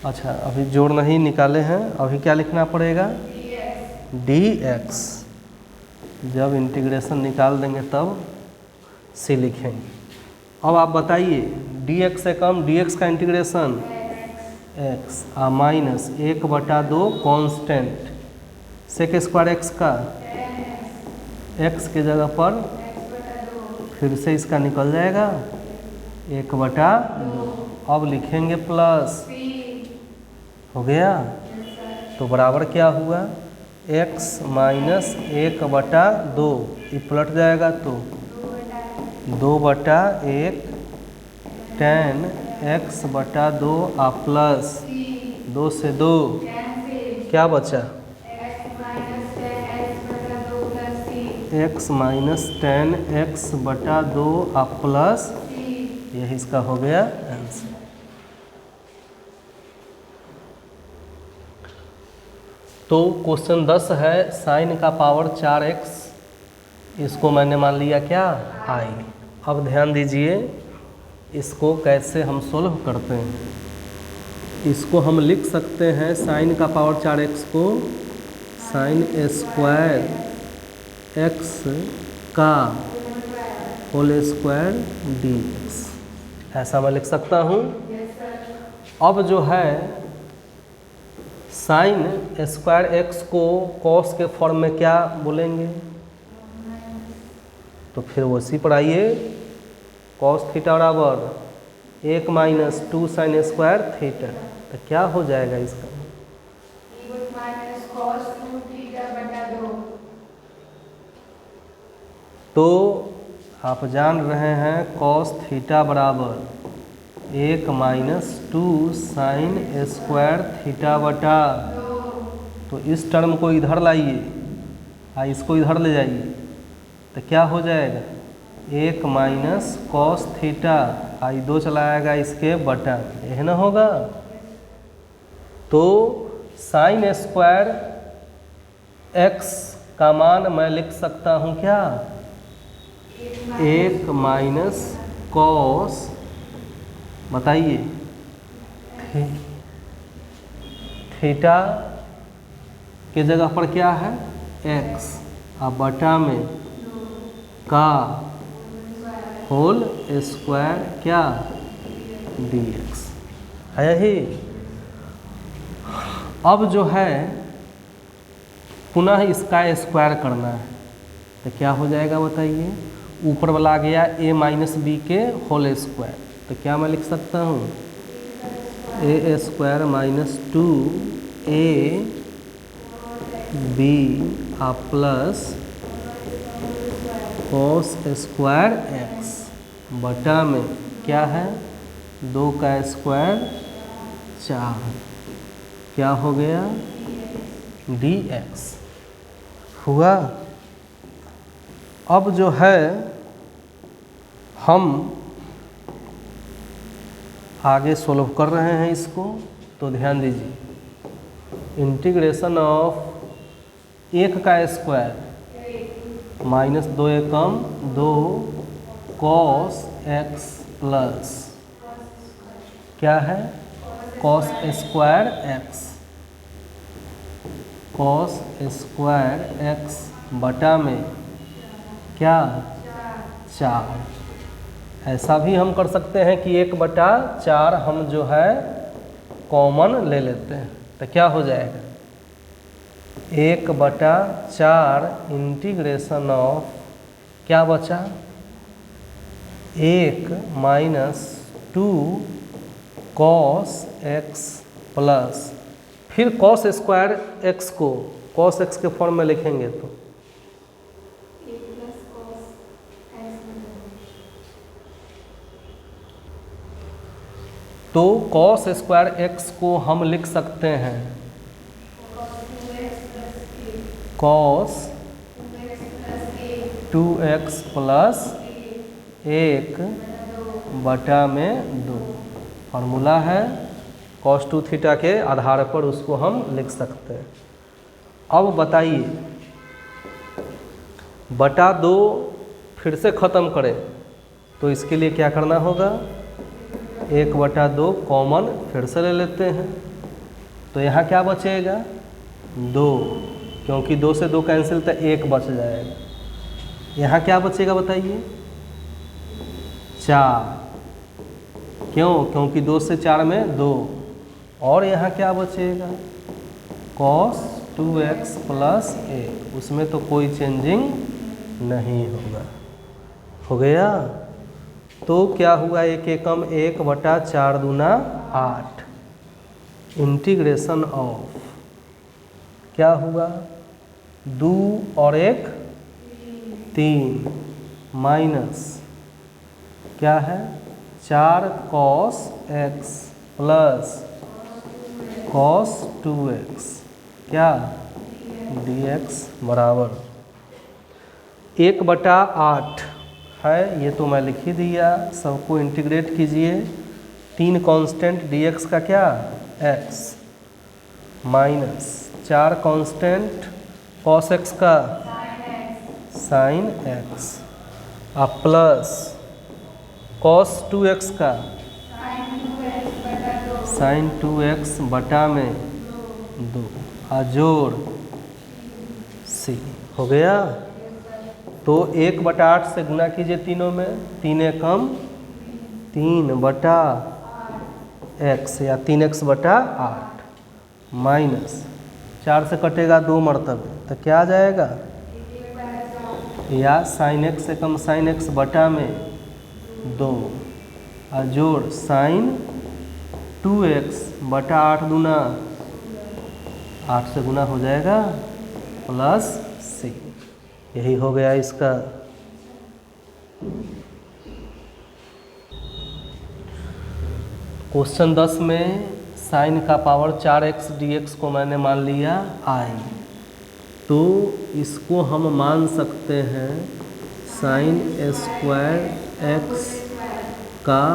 अच्छा अभी जोड़ नहीं निकाले हैं, अभी क्या लिखना पड़ेगा dx। जब इंटीग्रेशन निकाल देंगे तब सी लिखेंगे। अब आप बताइए dx से कम dx का integration x minus 1/2 constant sec square x का x के जगह पर फिर से इसका निकल जाएगा 1/2। अब लिखेंगे प्लस, हो गया। तो बराबर क्या हुआ, x माइनस 1/2, ये पलट जाएगा तो 2/1 tan x/2 प्लस 2 से 2 क्या बचा, x minus tan x/2 plus, यही इसका हो गया आंसर। तो क्वेश्चन 10 है साइन का पावर 4x, इसको मैंने मान लिया क्या i। अब ध्यान दीजिए इसको कैसे हम सोल्व करते हैं। इसको हम लिख सकते हैं साइन का पावर 4x को साइन स्क्वायर x का होल स्क्वायर dx, ऐसा मैं लिख सकता हूँ। अब जो है साइन स्क्वायर x को कॉस के फॉर्म में क्या बोलेंगे, तो फिर उसी पर आइए, कॉस थीटा बराबर 1 माइनस 2 साइन स्क्वायर थीटा, तो क्या हो जाएगा इसका, तो आप जान रहे हैं कॉस थीटा बराबर 1 माइनस 2 साइन स्क्वायर थीटा बटा, तो इस टर्म को इधर लाइए, इसको इधर ले जाइए, तो क्या हो जाएगा 1 माइनस कॉस थीटा, 2 चलाएगा इसके बटा, यह ना होगा। तो साइन स्क्वायर x का मान मैं लिख सकता हूँ क्या, 1 माइनस कॉस, बताइए थीटा के जगह पर क्या है x, अब बटा में का होल स्क्वायर क्या dx है ही। अब जो है पुनः इसका स्क्वायर करना है, तो क्या हो जाएगा बताइए, ऊपर वाला आ गया a माइनस बी के होल स्क्वायर, तो क्या मैं लिख सकता हूँ a square minus 2ab plus cos square x बटा में क्या है 2 का स्क्वायर 4, क्या हो गया dx हुआ। अब जो है हम आगे सोल्व कर रहे हैं इसको, तो ध्यान दीजिए इंटीग्रेशन ऑफ 1 का स्क्वायर माइनस 2 एकम 2 कॉस x प्लस क्या है cos square x, cos square x बटा में क्या 4। ऐसा भी हम कर सकते हैं कि 1/4 हम जो है कॉमन ले लेते हैं, तो क्या हो जाएगा 1/4 इंटीग्रेशन ऑफ क्या बचा 1 माइनस 2 कॉस x प्लस, फिर कॉस स्क्वायर x को कॉस x के फॉर्म में लिखेंगे तो कॉस स्क्वायर x को हम लिख सकते हैं कॉस 2x प्लस 1 बटा में 2, फार्मूला है कॉस 2 थीटा के आधार पर उसको हम लिख सकते हैं। अब बताइए बटा 2 फिर से ख़त्म करें, तो इसके लिए क्या करना होगा 1/2 कॉमन फिर से ले लेते हैं, तो यहाँ क्या बचेगा 2, क्योंकि 2 से 2 कैंसिल तो 1 बच जाएगा। यहाँ क्या बचेगा बताइए? 4। क्यों? क्योंकि 2 से 4 में 2। और यहाँ क्या बचेगा? cos 2x प्लस 1, उसमें तो कोई चेंजिंग नहीं होगा। हो गया? तो क्या हुआ? 1 एकम 1 बटा 4 दूना 8। इंटीग्रेशन ऑफ क्या हुआ? 2 और 1 3 माइनस क्या है? 4 cos x plus cos 2x क्या? dx बराबर 1 बटा 8 है, ये तो मैं लिख ही दिया। सबको इंटीग्रेट कीजिए। 3 कांस्टेंट dx का क्या? x minus 4 constant cos x का sin x अब प्लस cos 2x का sin 2x बटा में 2 अजोड़ c। हो गया? तो 1 बटा 8 से गुना कीजिए तीनों में। 3 एकम 3 बटा x या 3x बटा 8 माइनस 4 से कटेगा 2 मरतबे तो क्या आ जाएगा? या sin x एकम sin x बटा में 2 अजोड़ sin 2x बटा 8 दूना 8 से गुना हो जाएगा प्लस c। यही हो गया इसका। क्वेश्चन 10 में साइन का पावर 4x dx को मैंने मान लिया i, तो इसको हम मान सकते हैं साइन स्क्वायर x का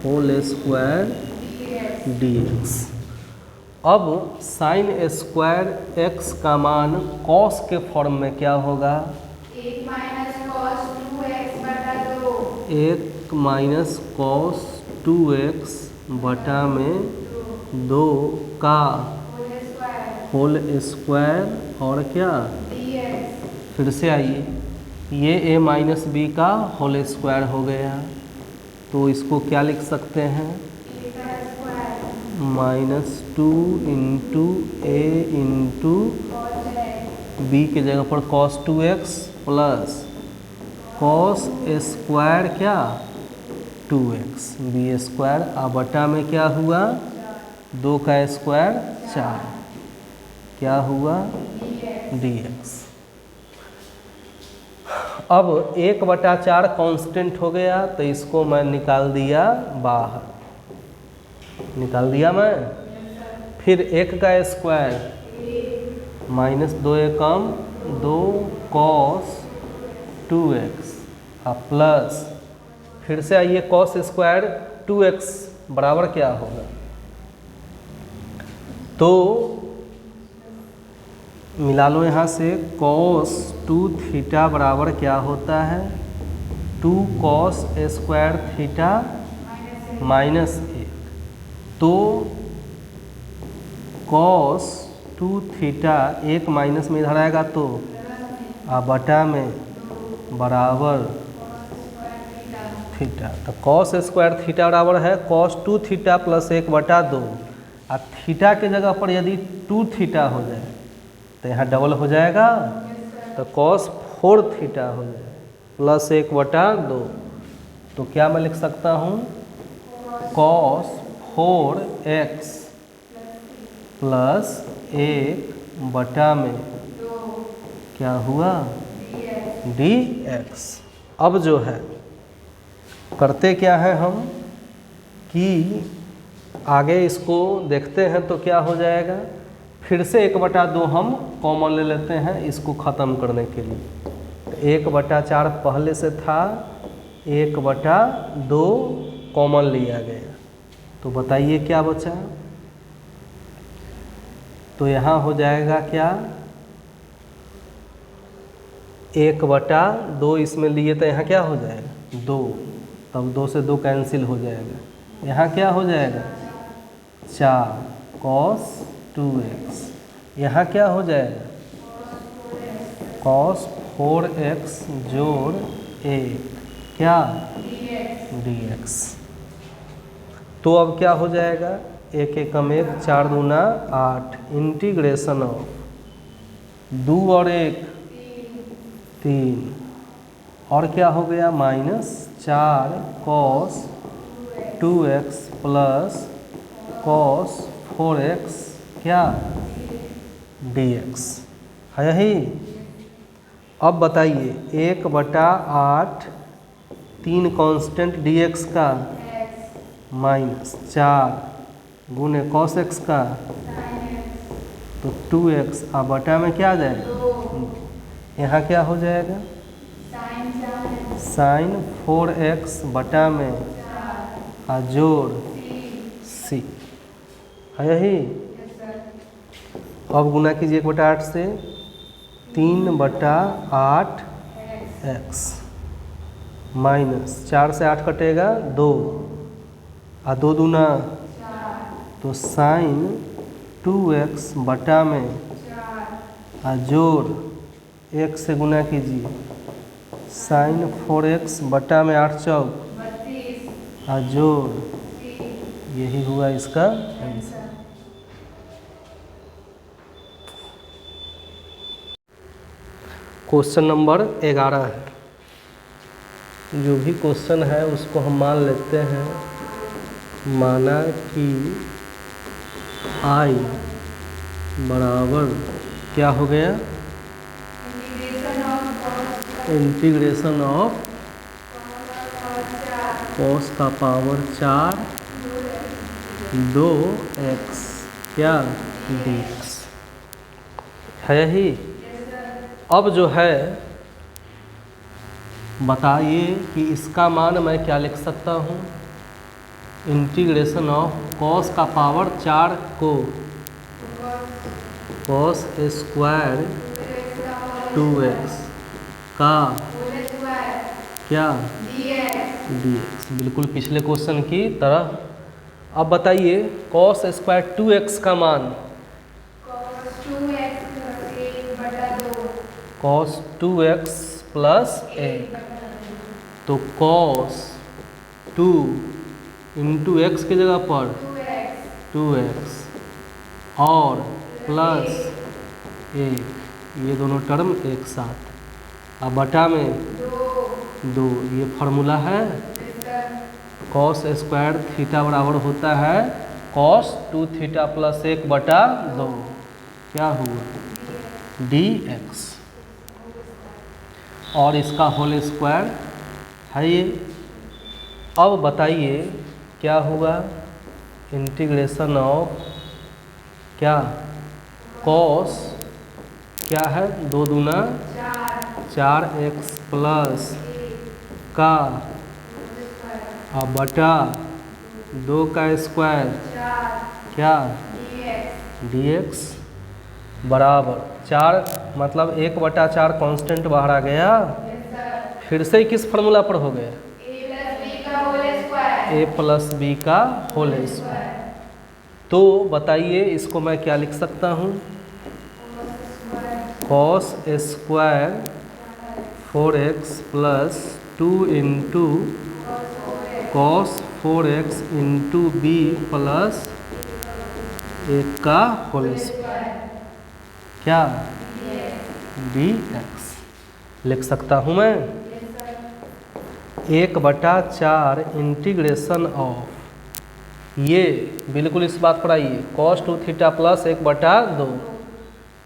होल स्क्वायर dx। अब साइन स्क्वायर x का मान cos के फॉर्म में क्या होगा? 1 माइनस cos 2x बटा 2। 1 माइनस cos 2x बटा में 2 का होल स्क्वायर और क्या? फिर से आइए, ये a माइनस बी का होल स्क्वायर हो गया, तो इसको क्या लिख सकते हैं? -2 इंटू a इंटू बी के जगह पर cos 2x plus cos square क्या? 2x बी स्क्वायर अब बटा में क्या हुआ? 2 का स्क्वायर 4 क्या हुआ? dx। अब 1 बटा 4 कांस्टेंट हो गया, तो इसको मैं निकाल दिया बाहर। निकाल दिया मैं। फिर 1 का स्क्वायर माइनस 2 एकम 2 cos 2x अब प्लस फिर से आइए cos स्क्वायर 2x बराबर क्या होगा? तो मिला लो यहाँ से cos 2 थीटा बराबर क्या होता है? 2 cos स्क्वायर थीटा माइनस 1। तो cos 2 थीटा 1 माइनस में इधर आएगा तो बटा में बराबर थीटा। तो cos स्क्वायर थीटा बराबर है cos 2 थीटा प्लस 1 बटा 2। और थीटा के जगह पर यदि 2 थीटा हो जाए तो यहाँ डबल हो जाएगा, तो cos 4 थीटा हो जाए प्लस 1 बटा 2। तो क्या मैं लिख सकता हूँ? cos 4x प्लस 1 बटा में क्या हुआ? dx। अब जो है करते क्या है हम कि आगे इसको देखते हैं तो क्या हो जाएगा? फिर से 1 बटा 2 हम कॉमन ले लेते हैं इसको ख़त्म करने के लिए। 1 बटा 4 पहले से था, 1 बटा 2 कॉमन लिया गया, तो बताइए क्या बचा? तो यहाँ हो जाएगा क्या? 1 बटा 2 इसमें लिए तो यहाँ क्या हो जाएगा? 2, तब 2 से 2 कैंसिल हो जाएगा। यहाँ क्या हो जाएगा? 4 cos 2x। यहाँ क्या हो जाएगा? cos 4x जोड़ 1 क्या dx। तो अब क्या हो जाएगा, 1 एकम 1 4 दूना 8 इंटीग्रेशन ऑफ 2 और 1 3 और क्या हो गया -4 cos 2x plus cos 4x क्या dx है यही। अब बताइए 1/8 3 कांस्टेंट dx का -4 गुने cos x का तो 2x। अब बटा में क्या आ जाएगा, यहाँ क्या हो जाएगा sin 4x बटा में जोड़ c है यही। अब गुना कीजिए 1/8 से 3/8 x -4 से 8 कटेगा 2 और 2 दूना तो sin 2x बटा में जोड़ 1 से गुना कीजिए sin 4x बटा में 8 चौक जोड़, यही हुआ इसका आंसर। क्वेश्चन नंबर 11 है। जो भी क्वेश्चन है उसको हम मान लेते हैं। माना कि i बराबर क्या हो गया, इंटीग्रेशन ऑफ cos का पावर 4 2x क्या dx है यही। अब जो है बताइए कि इसका मान मैं क्या लिख सकता हूँ, इंटीग्रेशन ऑफ cos का पावर 4 को cos स्क्वायर 2x का क्या dx, बिल्कुल पिछले क्वेश्चन की तरह। अब बताइए cos स्क्वायर 2x का मान cos 2x प्लस 1 तो cos 2 इंटू x की जगह पर 2x और प्लस 1, ये दोनों टर्म एक साथ। अब बटा में 2, ये फार्मूला है। cos स्क्वायर थीटा बराबर होता है cos 2 थीटा प्लस 1 बटा 2 क्या हुआ dx, और इसका होल स्क्वायर है ये। अब बताइए क्या हुआ, इंटीग्रेशन ऑफ क्या cos क्या है 2 दूना 4x प्लस का बटा 2 का स्क्वायर क्या dx बराबर 4 मतलब 1/4 कांस्टेंट बाहर आ गया। फिर से किस फार्मूला पर हो गया, a प्लस बी का होल स्क्वायर। तो बताइए इसको मैं क्या लिख सकता हूँ, cos square 4x plus 2 into cos 4x into b plus 1 का होल स्क्वायर क्या dx लिख सकता हूँ मैं। 1/4 इंटीग्रेशन ऑफ, ये बिल्कुल इस बात पर आइए cos 2 थीटा प्लस 1/2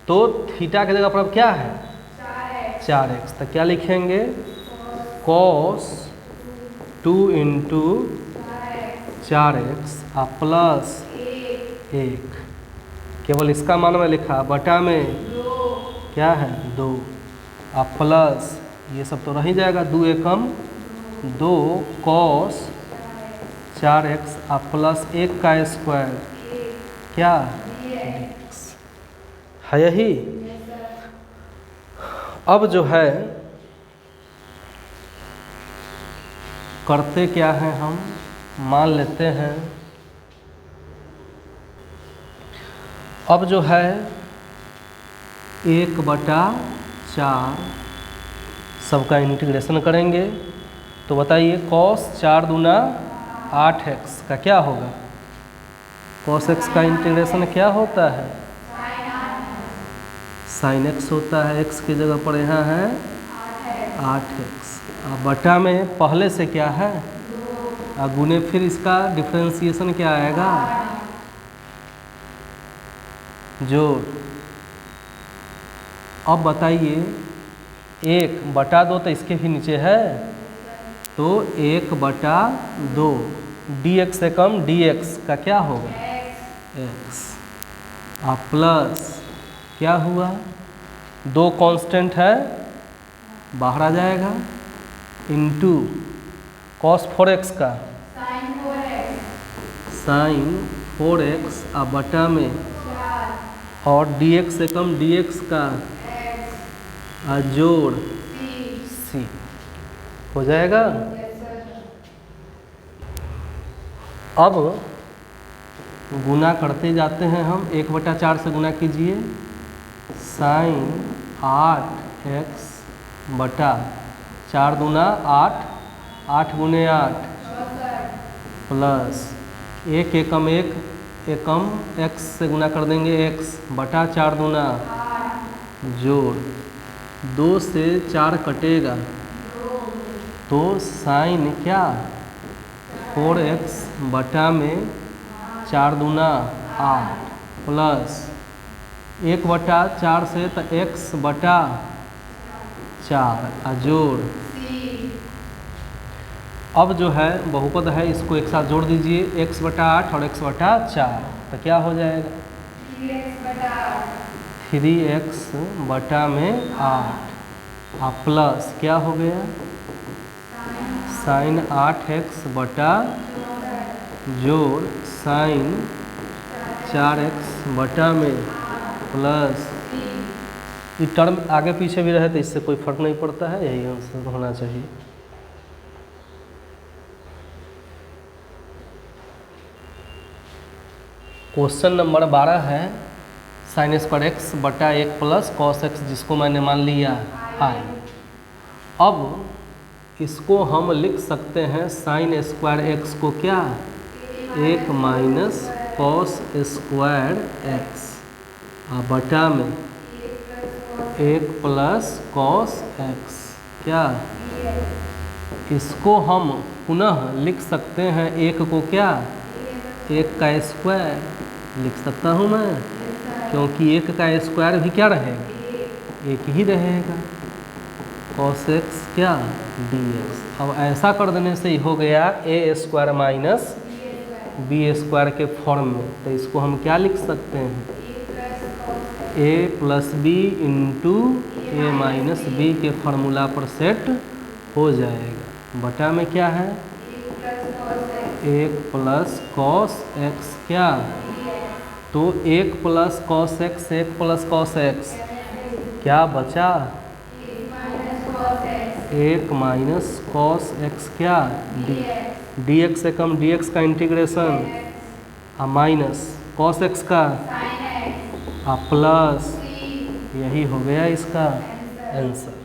तो थीटा की जगह पर अब क्या है 4x, तो क्या लिखेंगे cos 2 इंटू 4x प्लस 1, केवल इसका मान में लिखा, बटा में क्या है 2 प्लस ये सब तो रह ही जाएगा 2 एकम 2 cos 4x प्लस 1 का स्क्वायर क्या dx है यही। अब जो है करते क्या है, हम मान लेते हैं। अब जो है 1/4 सबका इंटीग्रेशन करेंगे। तो बताइए कॉस 4 दूना 8x का क्या होगा? कॉस x का इंटीग्रेशन क्या होता है? साइन x होता है। x की जगह पर यहाँ है 8x। अब बटा में पहले से क्या है? अब गुने फिर इसका डिफरेंशिएशन क्या आएगा? जोड़। अब बताइए 1/2 तो इसके भी नीचे है, तो 1/2 dx से कम dx का क्या होगा? x। अब प्लस क्या हुआ? 2 कांस्टेंट है, बाहर आ जाएगा, इंटू cos 4x का साइन 4x अब बटा में, और dx से कम dx का जोड़ c हो जाएगा। अब गुना करते जाते हैं हम। 1/4 से गुना कीजिए, साइन 8x बटा 4 दूना 8, 8 गुने 8 प्लस 1 एकम 1 एकम x से गुना कर देंगे, x बटा 4 दूना जोड़ 2 से 4 कटेगा, तो साइन क्या 4x बटा में 4 दूना 8 प्लस 1/4 से तो x बटा 4 जोड़। अब जो है बहुपद है इसको एक साथ जोड़ दीजिए, x/8 और x/4 तो क्या हो जाएगा? 3x बटा में 8 और प्लस क्या हो गया? साइन 8x बटा जोड़ साइन 4x बटा में प्लस, ये टर्म आगे पीछे भी रहे तो इससे कोई फर्क नहीं पड़ता है, यही आंसर होना चाहिए। क्वेश्चन नंबर 12 है साइन स्क्वायर x बटा 1 प्लस कॉस x, जिसको मैंने मान लिया i। अब इसको हम लिख सकते हैं साइन स्क्वायर x को क्या 1 माइनस कॉस स्क्वायर x बटा में 1 प्लस कॉस x क्या, इसको हम पुनः लिख सकते हैं 1 को क्या 1 का स्क्वायर लिख सकता हूँ मैं, क्योंकि 1 का स्क्वायर भी क्या रहेगा 1 ही रहेगा, cos x क्या dx। अब ऐसा कर देने से ही हो गया a square minus b square के फॉर्म में। तो इसको हम क्या लिख सकते हैं a plus b into a minus b के फार्मूला पर सेट हो जाएगा। बटा में क्या है 1 प्लस कॉस x क्या, तो 1 plus cos x 1 plus cos x क्या बचा 1 माइनस कॉस x क्या dx से कम dx का इंटीग्रेशन माइनस कॉस x का प्लस, यही हो गया इसका आंसर।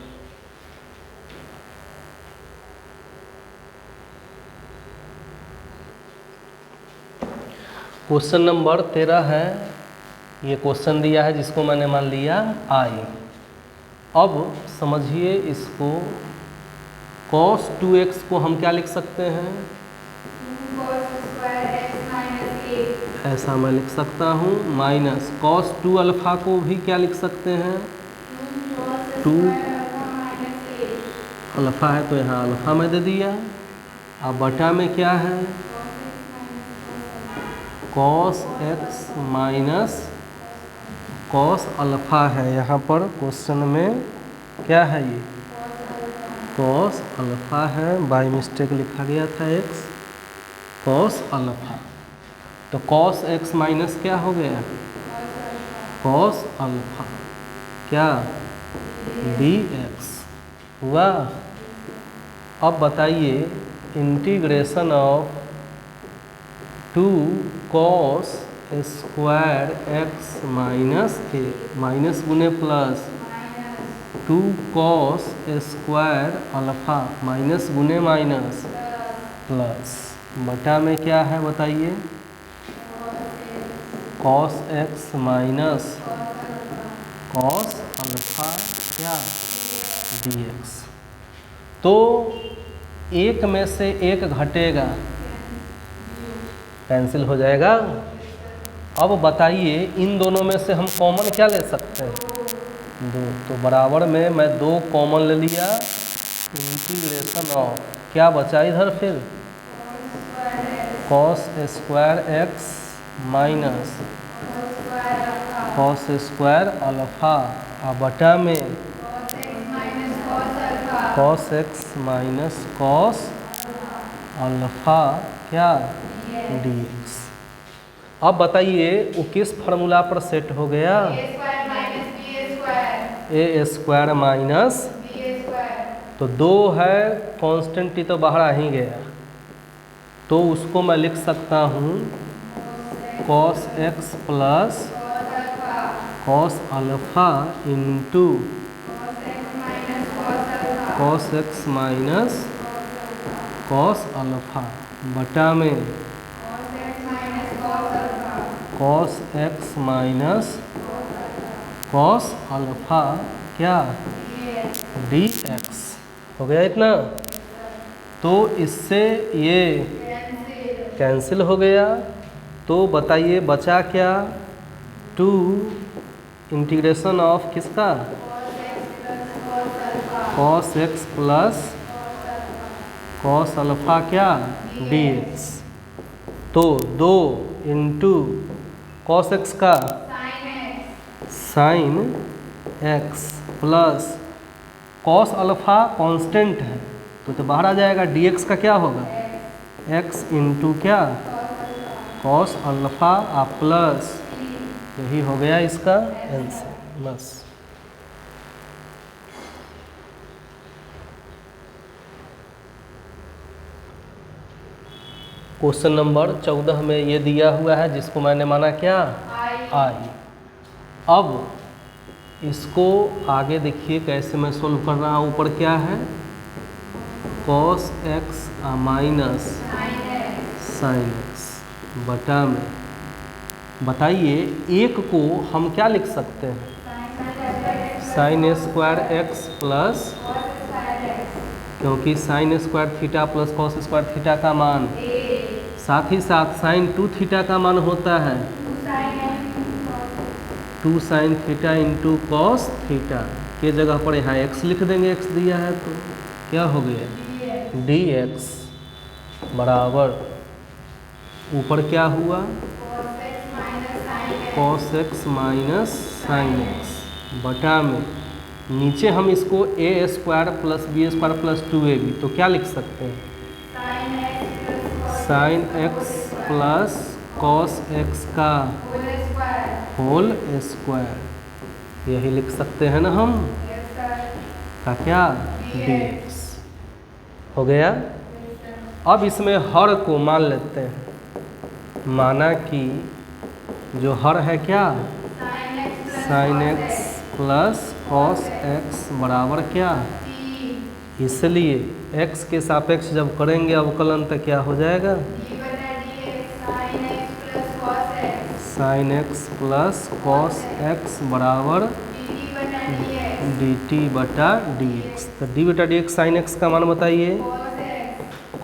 क्वेश्चन नंबर 13 है, ये क्वेश्चन दिया है जिसको मैंने मान लिया i। अब समझिए इसको cos 2x को हम क्या लिख सकते हैं, ऐसा मैं लिख सकता हूँ, माइनस cos 2 अल्फ़ा को भी क्या लिख सकते हैं 2 अल्फ़ा है तो यहाँ अल्फ़ा में दे दिया। अब बटा में क्या है cos x minus cos alpha है, यहाँ पर क्वेश्चन में क्या है ये cos अल्फ़ा है, बाय मिस्टेक लिखा गया था x cos अल्फ़ा, तो cos x माइनस क्या हो गया cos अल्फ़ा क्या dx हुआ। अब बताइए integration of 2 cos square x minus a, minus गुने plus 2 cos square alpha minus गुने माइनस प्लस बटा में क्या है बताइए, cos x minus cos alpha क्या dx। तो एक में से एक घटेगा, कैंसिल हो जाएगा। अब बताइए इन दोनों में से हम कॉमन क्या ले सकते हैं, 2। तो बराबर में मैं 2 कॉमन ले लिया, इंटीग्रेशन ऑफ क्या बचा इधर फिर, cos square x minus cos square alpha बटा में cos x minus cos alpha क्या dx। अब बताइए वो किस फार्मूला पर सेट हो गया, ए स्क्वायर माइनस, तो 2 है कांस्टेंट ही तो बाहर आ ही गया, तो उसको मैं लिख सकता हूँ cos x plus cos alpha into cos x minus cos alpha बटा में cos x minus cos alpha क्या dx हो गया इतना। तो इससे ये कैंसिल हो गया, तो बताइए बचा क्या, 2 इंटीग्रेशन ऑफ किसका, cos x plus cos alpha क्या dx। तो 2 इंटू cos x का sine x plus cos alpha constant है तो बाहर आ जाएगा, dx का क्या होगा, x इंटू क्या cos अल्फ़ा प्लस, यही हो गया इसका आंसर बस। क्वेश्चन नंबर 14 में ये दिया हुआ है जिसको मैंने माना क्या, आई। अब इसको आगे देखिए कैसे मैं सोल्व कर रहा हूँ। ऊपर क्या है, cos x minus sine x बटा में, बताइए एक को हम क्या लिख सकते हैं, साइन स्क्वायर x प्लस, क्योंकि sine square theta plus cos square theta का मान, साथ ही साथ साइन 2 थीटा का मान होता है 2 sine theta into cos theta के जगह पर यहाँ x लिख देंगे, x दिया है तो क्या हो गया dx बराबर ऊपर क्या हुआ cos x minus sine x बटा में नीचे हम इसको a square plus b square plus 2ab, तो क्या लिख सकते हैं sine x plus cos x का होल स्क्वायर, यही लिख सकते हैं ना हम, का क्या dx हो गया। अब इसमें हर को मान लेते हैं, माना कि जो हर है क्या sine x plus cos x बराबर क्या, इसलिए x के सापेक्ष जब करेंगे अवकलन तो क्या हो जाएगा sine x plus cos x बराबर dt बटा dx। तो d बटा dx साइन x का मान बताइए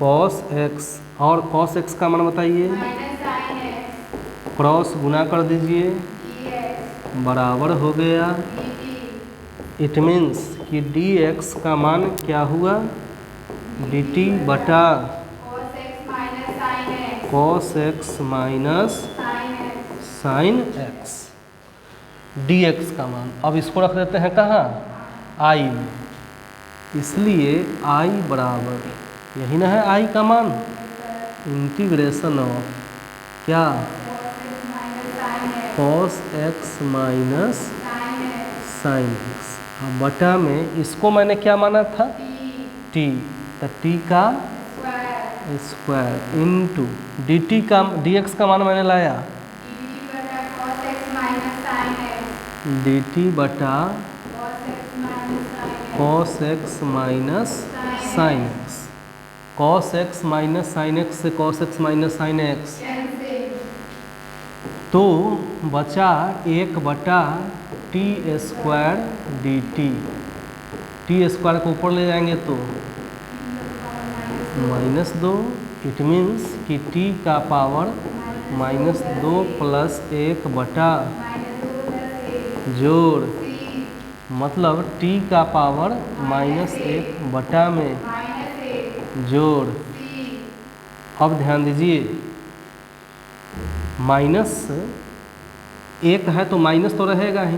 cos x, और cos x का मान बताइए, क्रॉस गुना कर दीजिए बराबर हो गया, इट मीन्स कि dx का मान क्या हुआ dt बटा cos x minus sine x, dx का मान। अब इसको रख देते हैं कहाँ i में, इसलिए i बराबर यही ना है i का मान, इंटीग्रेशन ऑफ क्या cos x minus sine x बटा में इसको मैंने क्या माना था t, तो t का स्क्वायर इंटू dt का dx का मान मैंने लाया dt बटा cos x minus sine x. Cos x minus sine x से cos x minus sine x, तो बचा 1/t² dt। टी स्क्वायर को ऊपर ले जाएंगे तो -2, इट मीन्स कि t का पावर -2 + 1 जोड़, मतलब t का पावर -1 में जोड़। अब ध्यान दीजिए, -1 है तो माइनस तो रहेगा ही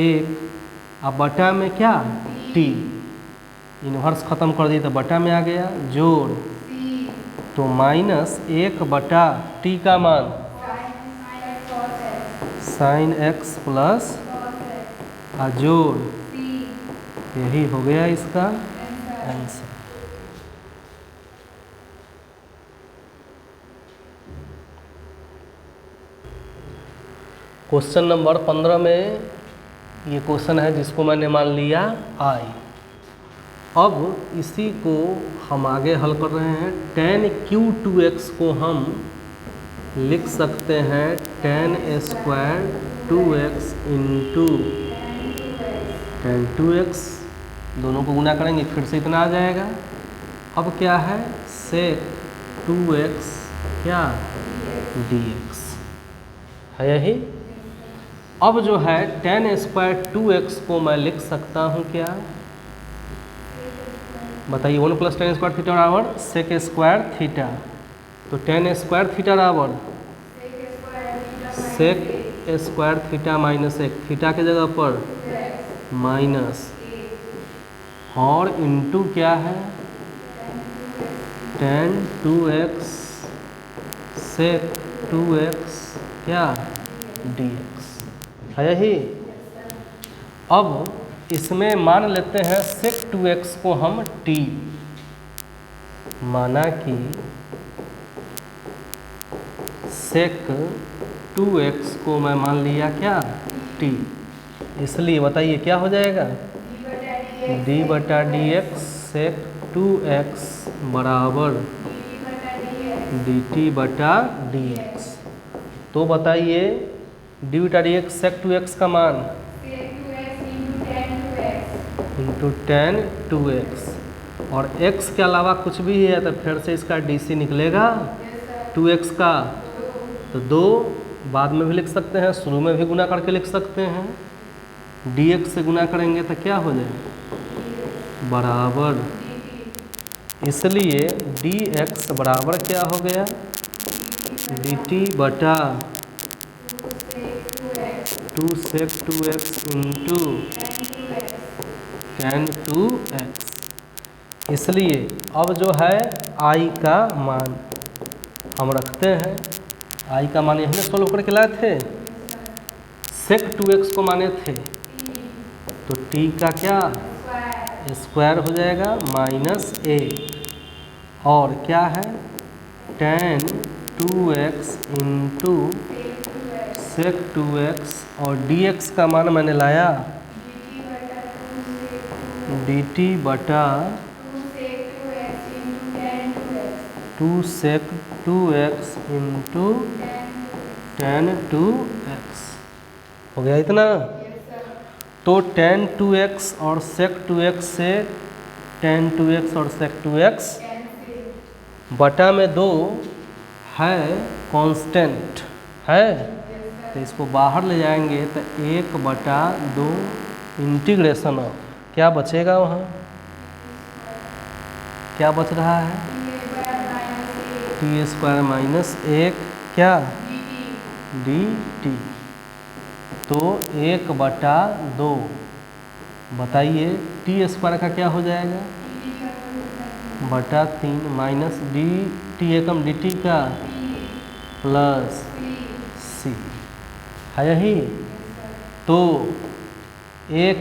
1, अब बटा में क्या t, इन्वर्स ख़त्म कर दिए तो बटा में आ गया जोड़, तो -1/t का मान साइन एक्स प्लस जोड़, यही हो गया इसका आंसर। क्वेश्चन नंबर 15 में ये क्वेश्चन है जिसको मैंने मान लिया I। अब इसी को हम आगे हल कर रहे हैं। tan Q2x को हम लिख सकते हैं tan² 2x into tan 2x, दोनों को गुना करेंगे फिर से इतना आ जाएगा। अब क्या है sec 2x क्या dx है यही। अब जो है tan² 2x को मैं लिख सकता हूँ क्या, बताइए। 1 + tan² θ बराबर sec² θ, तो tan² θ बराबर sec² θ माइनस 1, थीटा के जगह पर माइनस, और इंटू क्या है tan 2x sec 2x क्या dx है यही। अब इसमें मान लेते हैं sec 2x को हम t, माना कि sec 2x को मैं मान लिया क्या t, इसलिए बताइए क्या हो जाएगा d/dx sec 2x बराबर dt/dx। तो बताइए d/dx sec 2x का मान इंटू tan 2x, और x के अलावा कुछ भी है तो फिर से इसका dc निकलेगा 2x का, तो 2 बाद में भी लिख सकते हैं, शुरू में भी गुना करके लिख सकते हैं। dx से गुना करेंगे तो क्या हो जाएगा बराबर, इसलिए dx बराबर क्या हो गया dt/2 sec 2x into tan 2x। इसलिए अब जो है I का मान हम रखते हैं, I का मान यही सोल्व करके लाए थे, sec 2x को माने थे तो t का क्या स्क्वायर हो जाएगा -1, और क्या है tan 2x into sec 2x, और dx का मान मैंने लाया dt/2 sec 2x into tan 2x हो गया इतना। तो tan 2x और sec 2x से tan 2x और sec 2x बटा में 2 है कांस्टेंट है, तो इसको बाहर ले जाएंगे तो 1/2 इंटीग्रेशन ऑफ क्या बचेगा, वहाँ क्या बच रहा है t² -1 क्या dt, तो 1/2 बताइए t² का क्या हो जाएगा /3 माइनस dt एकम dt का प्लस c है यही। तो 1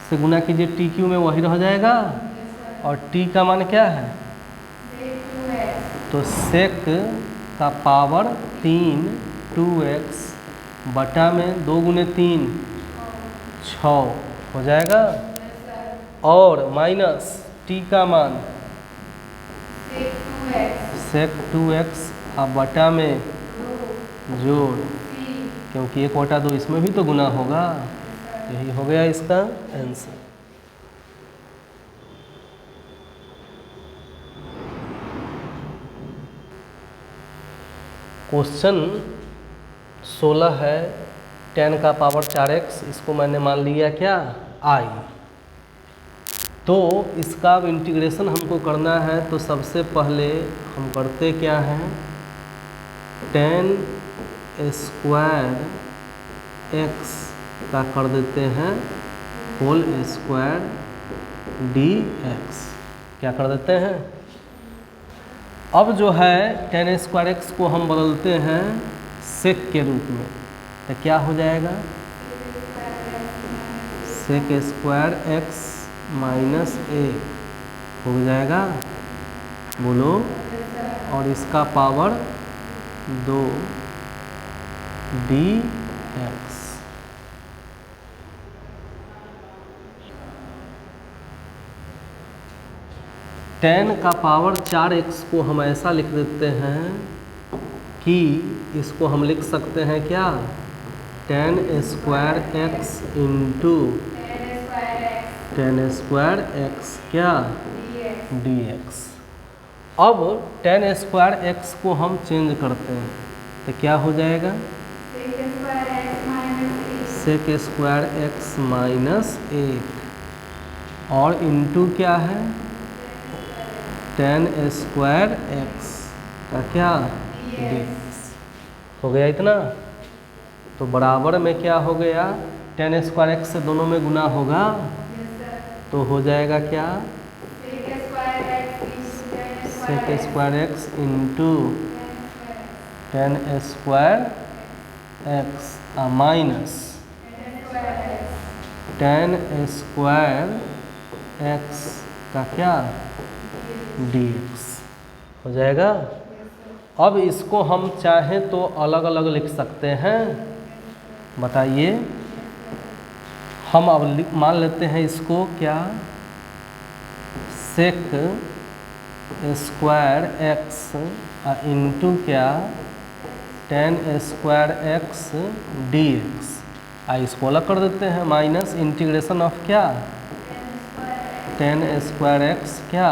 से गुना कीजिए TQ में, वही रह जाएगा, और t का मान क्या है तो sec का पावर 3 2x बटा में 2 × 3 6, हो जाएगा। और माइनस टी का मान सेक 2x अब बटा में जोड़, क्योंकि 1/2 इसमें भी तो गुना होगा। यही हो गया इसका आंसर। क्वेश्चन 16 है 10 का पावर 4x, इसको मैंने मान लिया क्या i। तो इसका अब इंटीग्रेशन हमको करना है, तो सबसे पहले हम करते क्या हैं, 10 स्क्वायर x का कर देते हैं होल स्क्वायर dx। क्या कर देते हैं, अब जो है 10 स्क्वायर x को हम बदलते हैं सेक के रूप में, तो क्या हो जाएगा, सेक स्क्वायर x माइनस 1 हो जाएगा, बोलो। और इसका पावर 2 dx। टेन का पावर 4x को हम ऐसा लिख देते हैं कि इसको हम लिख सकते हैं क्या, 10 square x into 10 square x क्या dx। अब 10 स्क्वायर x को हम चेंज करते हैं, तो क्या हो जाएगा, सेक स्क्वायर x माइनस 1 और इंटू क्या है 10 स्क्वायर x का क्या dx। हो गया इतना। तो बराबर में क्या हो गया, 10 स्क्वायर x से दोनों में गुना होगा, तो हो जाएगा क्या, sec square x into 10 square x minus 10 square x का क्या dx हो जाएगा। अब इसको हम चाहें तो अलग अलग लिख सकते हैं, बताइए। हम अब मान लेते हैं इसको क्या, सेक स्क्वायर x इंटू क्या 10 स्क्वायर x dx। इसको अलग कर देते हैं, माइनस इंटीग्रेशन ऑफ क्या 10 स्क्वायर x क्या,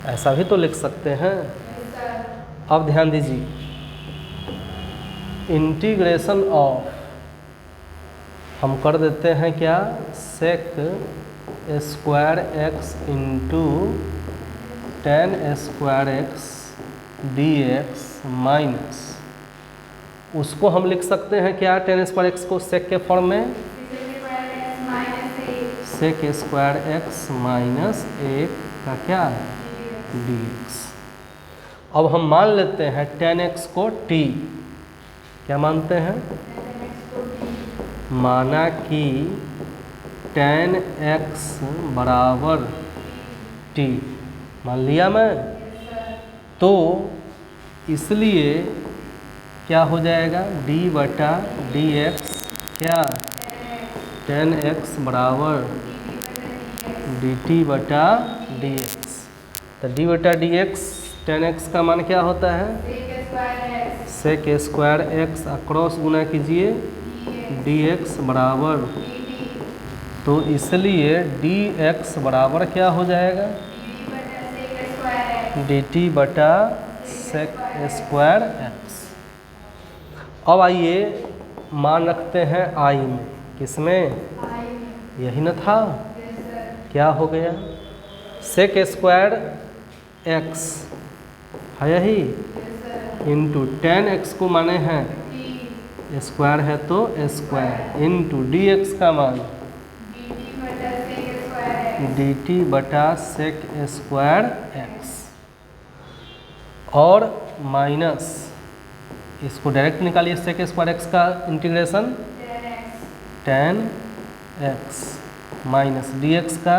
ऐसा भी तो लिख सकते हैं। अब ध्यान दीजिए, इंटीग्रेशन ऑफ हम कर देते हैं क्या, sec square x into 10 square x dx minus, उसको हम लिख सकते हैं क्या, 10 स्क्वायर x को सेक के फॉर्म में, सेक स्क्वायर x माइनस 1 का क्या dx। अब हम मान लेते हैं 10x को t, क्या मानते हैं, माना कि 10x बराबर t मान लिया मैं, तो इसलिए क्या हो जाएगा, d बटा dx क्या 10x बराबर dt बटा dx। तो d बटा dx 10x का मान क्या होता है, सेक स्क्वायर x क्रॉस गुना कीजिए dx बराबर, तो इसलिए dx बराबर क्या हो जाएगा, dt बटा सेक स्क्वायर x। अब आइए मान रखते हैं i में, किसमें, यही न था, क्या हो गया, सेक स्क्वायर x है यही, इंटू 10x को माने हैं स्क्वायर है तो स्क्वायर, इंटू dx का मान dt बटा सेक स्क्वायर x, और माइनस इसको डायरेक्ट निकालिए, सेक स्क्वायर x का इंटीग्रेशन 10x माइनस dx का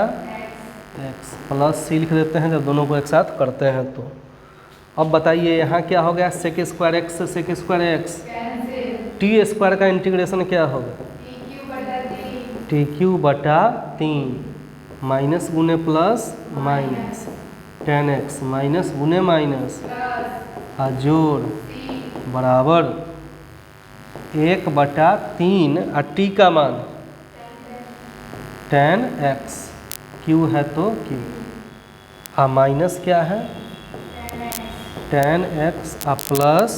x प्लस c लिख देते हैं जब दोनों को एक साथ करते हैं तो। अब बताइए यहाँ क्या हो गया, सेक स्क्वायर x से sec square x, t square का इंटीग्रेशन क्या होगा, टी क्यू बटा 3 माइनस गुने plus minus tan x minus गुने माइनस और जोड़ बराबर 1/3 और टी का मान 10x क्यू है तो क्यू और माइनस क्या है 10x और प्लस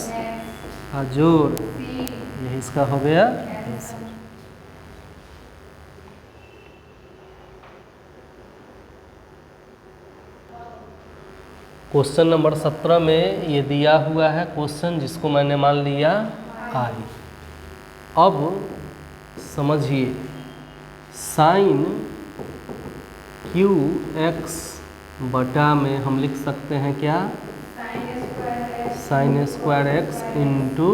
और जोड़ यही इसका हो गया आंसर। क्वेश्चन नंबर 17 में ये दिया हुआ है क्वेश्चन जिसको मैंने मान लिया आई। अब समझिए साइन क्यू एक्स बटा में हम लिख सकते हैं क्या sine square x into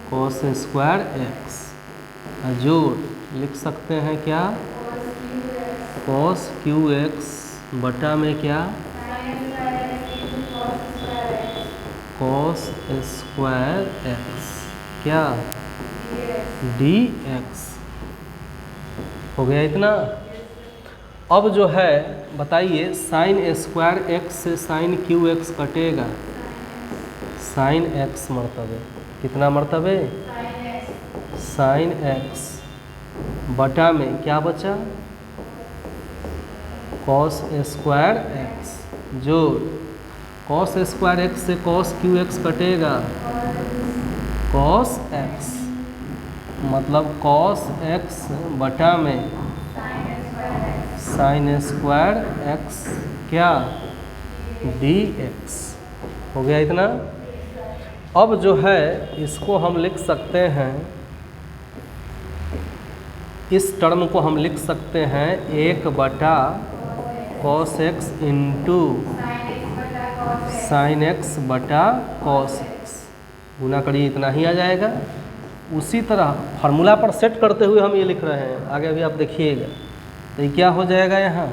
cos square x जोड़ लिख सकते हैं क्या कोस क्यू एक्स बटा में क्या कोस स्क्वायर एक्स क्या डी एक्स हो गया इतना। अब जो है बताइए साइन स्क्वायर एक्स से साइन क्यू एक्स कटेगा साइन एक्स मरतबे कितना मरतबे साइन एक्स बटा में क्या बचा कॉस स्क्वायर एक्स जो कॉस स्क्वायर एक्स से कॉस क्यू एक्स कटेगा कॉस एक्स मतलब कॉस एक्स बटा में साइन स्क्वायर एक्स क्या डी एक्स हो गया इतना। अब जो है इसको हम लिख सकते हैं इस टर्म को हम लिख सकते हैं 1/cos x into sine x बटा कॉस एक्स गुना करिए इतना ही आ जाएगा। उसी तरह फार्मूला पर सेट करते हुए हम ये लिख रहे हैं आगे भी आप देखिएगा तो ये क्या हो जाएगा यहाँ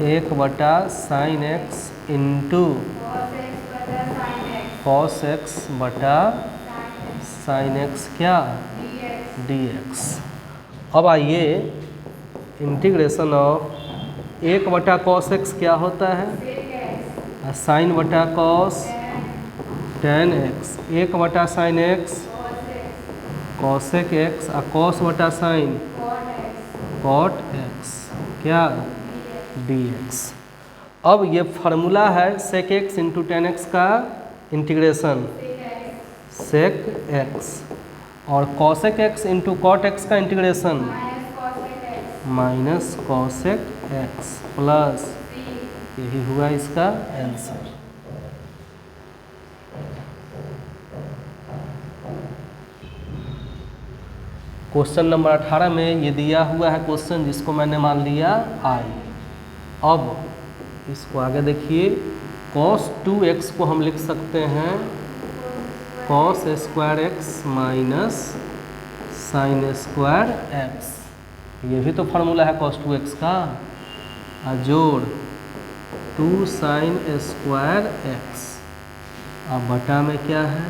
1/sin x into cos x बटा साइन एक्स क्या dx। अब आइए इंटीग्रेशन ऑफ 1/cos x क्या होता है साइन बटा cos 10x 1/sin x cosec x और कॉस बटा साइन कॉट x क्या dx। अब ये फार्मूला है सेक x इंटू 10x का इंटीग्रेशन सेक x और cosec x into cot x का integration minus cosec x plus यही हुआ इसका आंसर। क्वेश्चन नंबर 18 में ये दिया हुआ है क्वेश्चन जिसको मैंने मान लिया आई। अब इसको आगे देखिए cos 2x को हम लिख सकते हैं cos square x minus sine square x ये भी तो फार्मूला है cos 2x का जोड़ 2 साइन स्क्वायर एक्स अब बटा में क्या है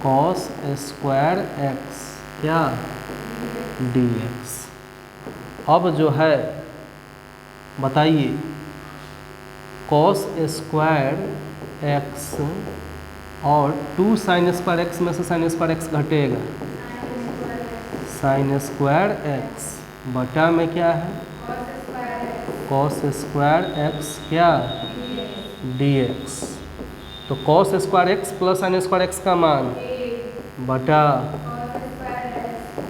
कॉस स्क्वायर एक्स क्या dx। अब जो है बताइए कॉस स्क्वायर एक्स और 2 साइन स्क्वायर एक्स में से साइन स्क्वायर एक्स घटेगा साइन स्क्वायर एक्स बटा में क्या है कॉस स्क्वायर एक्स क्या dx। तो cos square x plus sine square x का मान बटा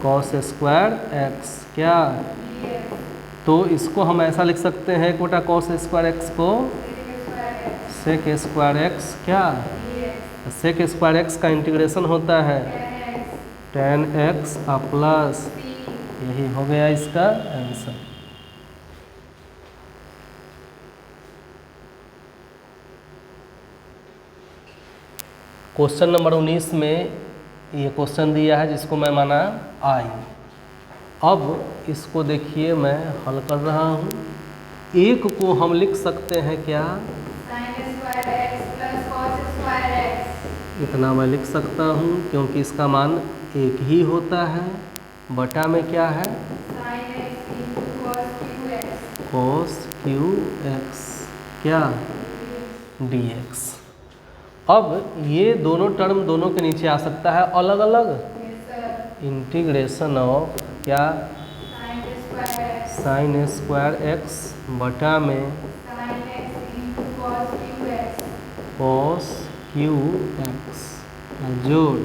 कॉस स्क्वायर एक्स क्या तो इसको हम ऐसा लिख सकते हैं 1/cos स्क्वायर एक्स को सेक स्क्वायर एक्स क्या सेक स्क्वायर एक्स का इंटीग्रेशन होता है 10x प्लस यही हो गया इसका आंसर। क्वेश्चन नंबर 19 में ये क्वेश्चन दिया है जिसको मैं माना आई। अब इसको देखिए मैं हल कर रहा हूँ। एक को हम लिख सकते हैं क्या इतना मैं लिख सकता हूँ क्योंकि इसका मान एक ही होता है, बटा में क्या है sin x into cos qx cos Q x क्या dx। अब ये दोनों टर्म दोनों के नीचे आ सकता है अलग अलग, yes sir इंटीग्रेशन ऑफ क्या sin square x sine square x बटा में sin x into cos qx cos Q x जोड़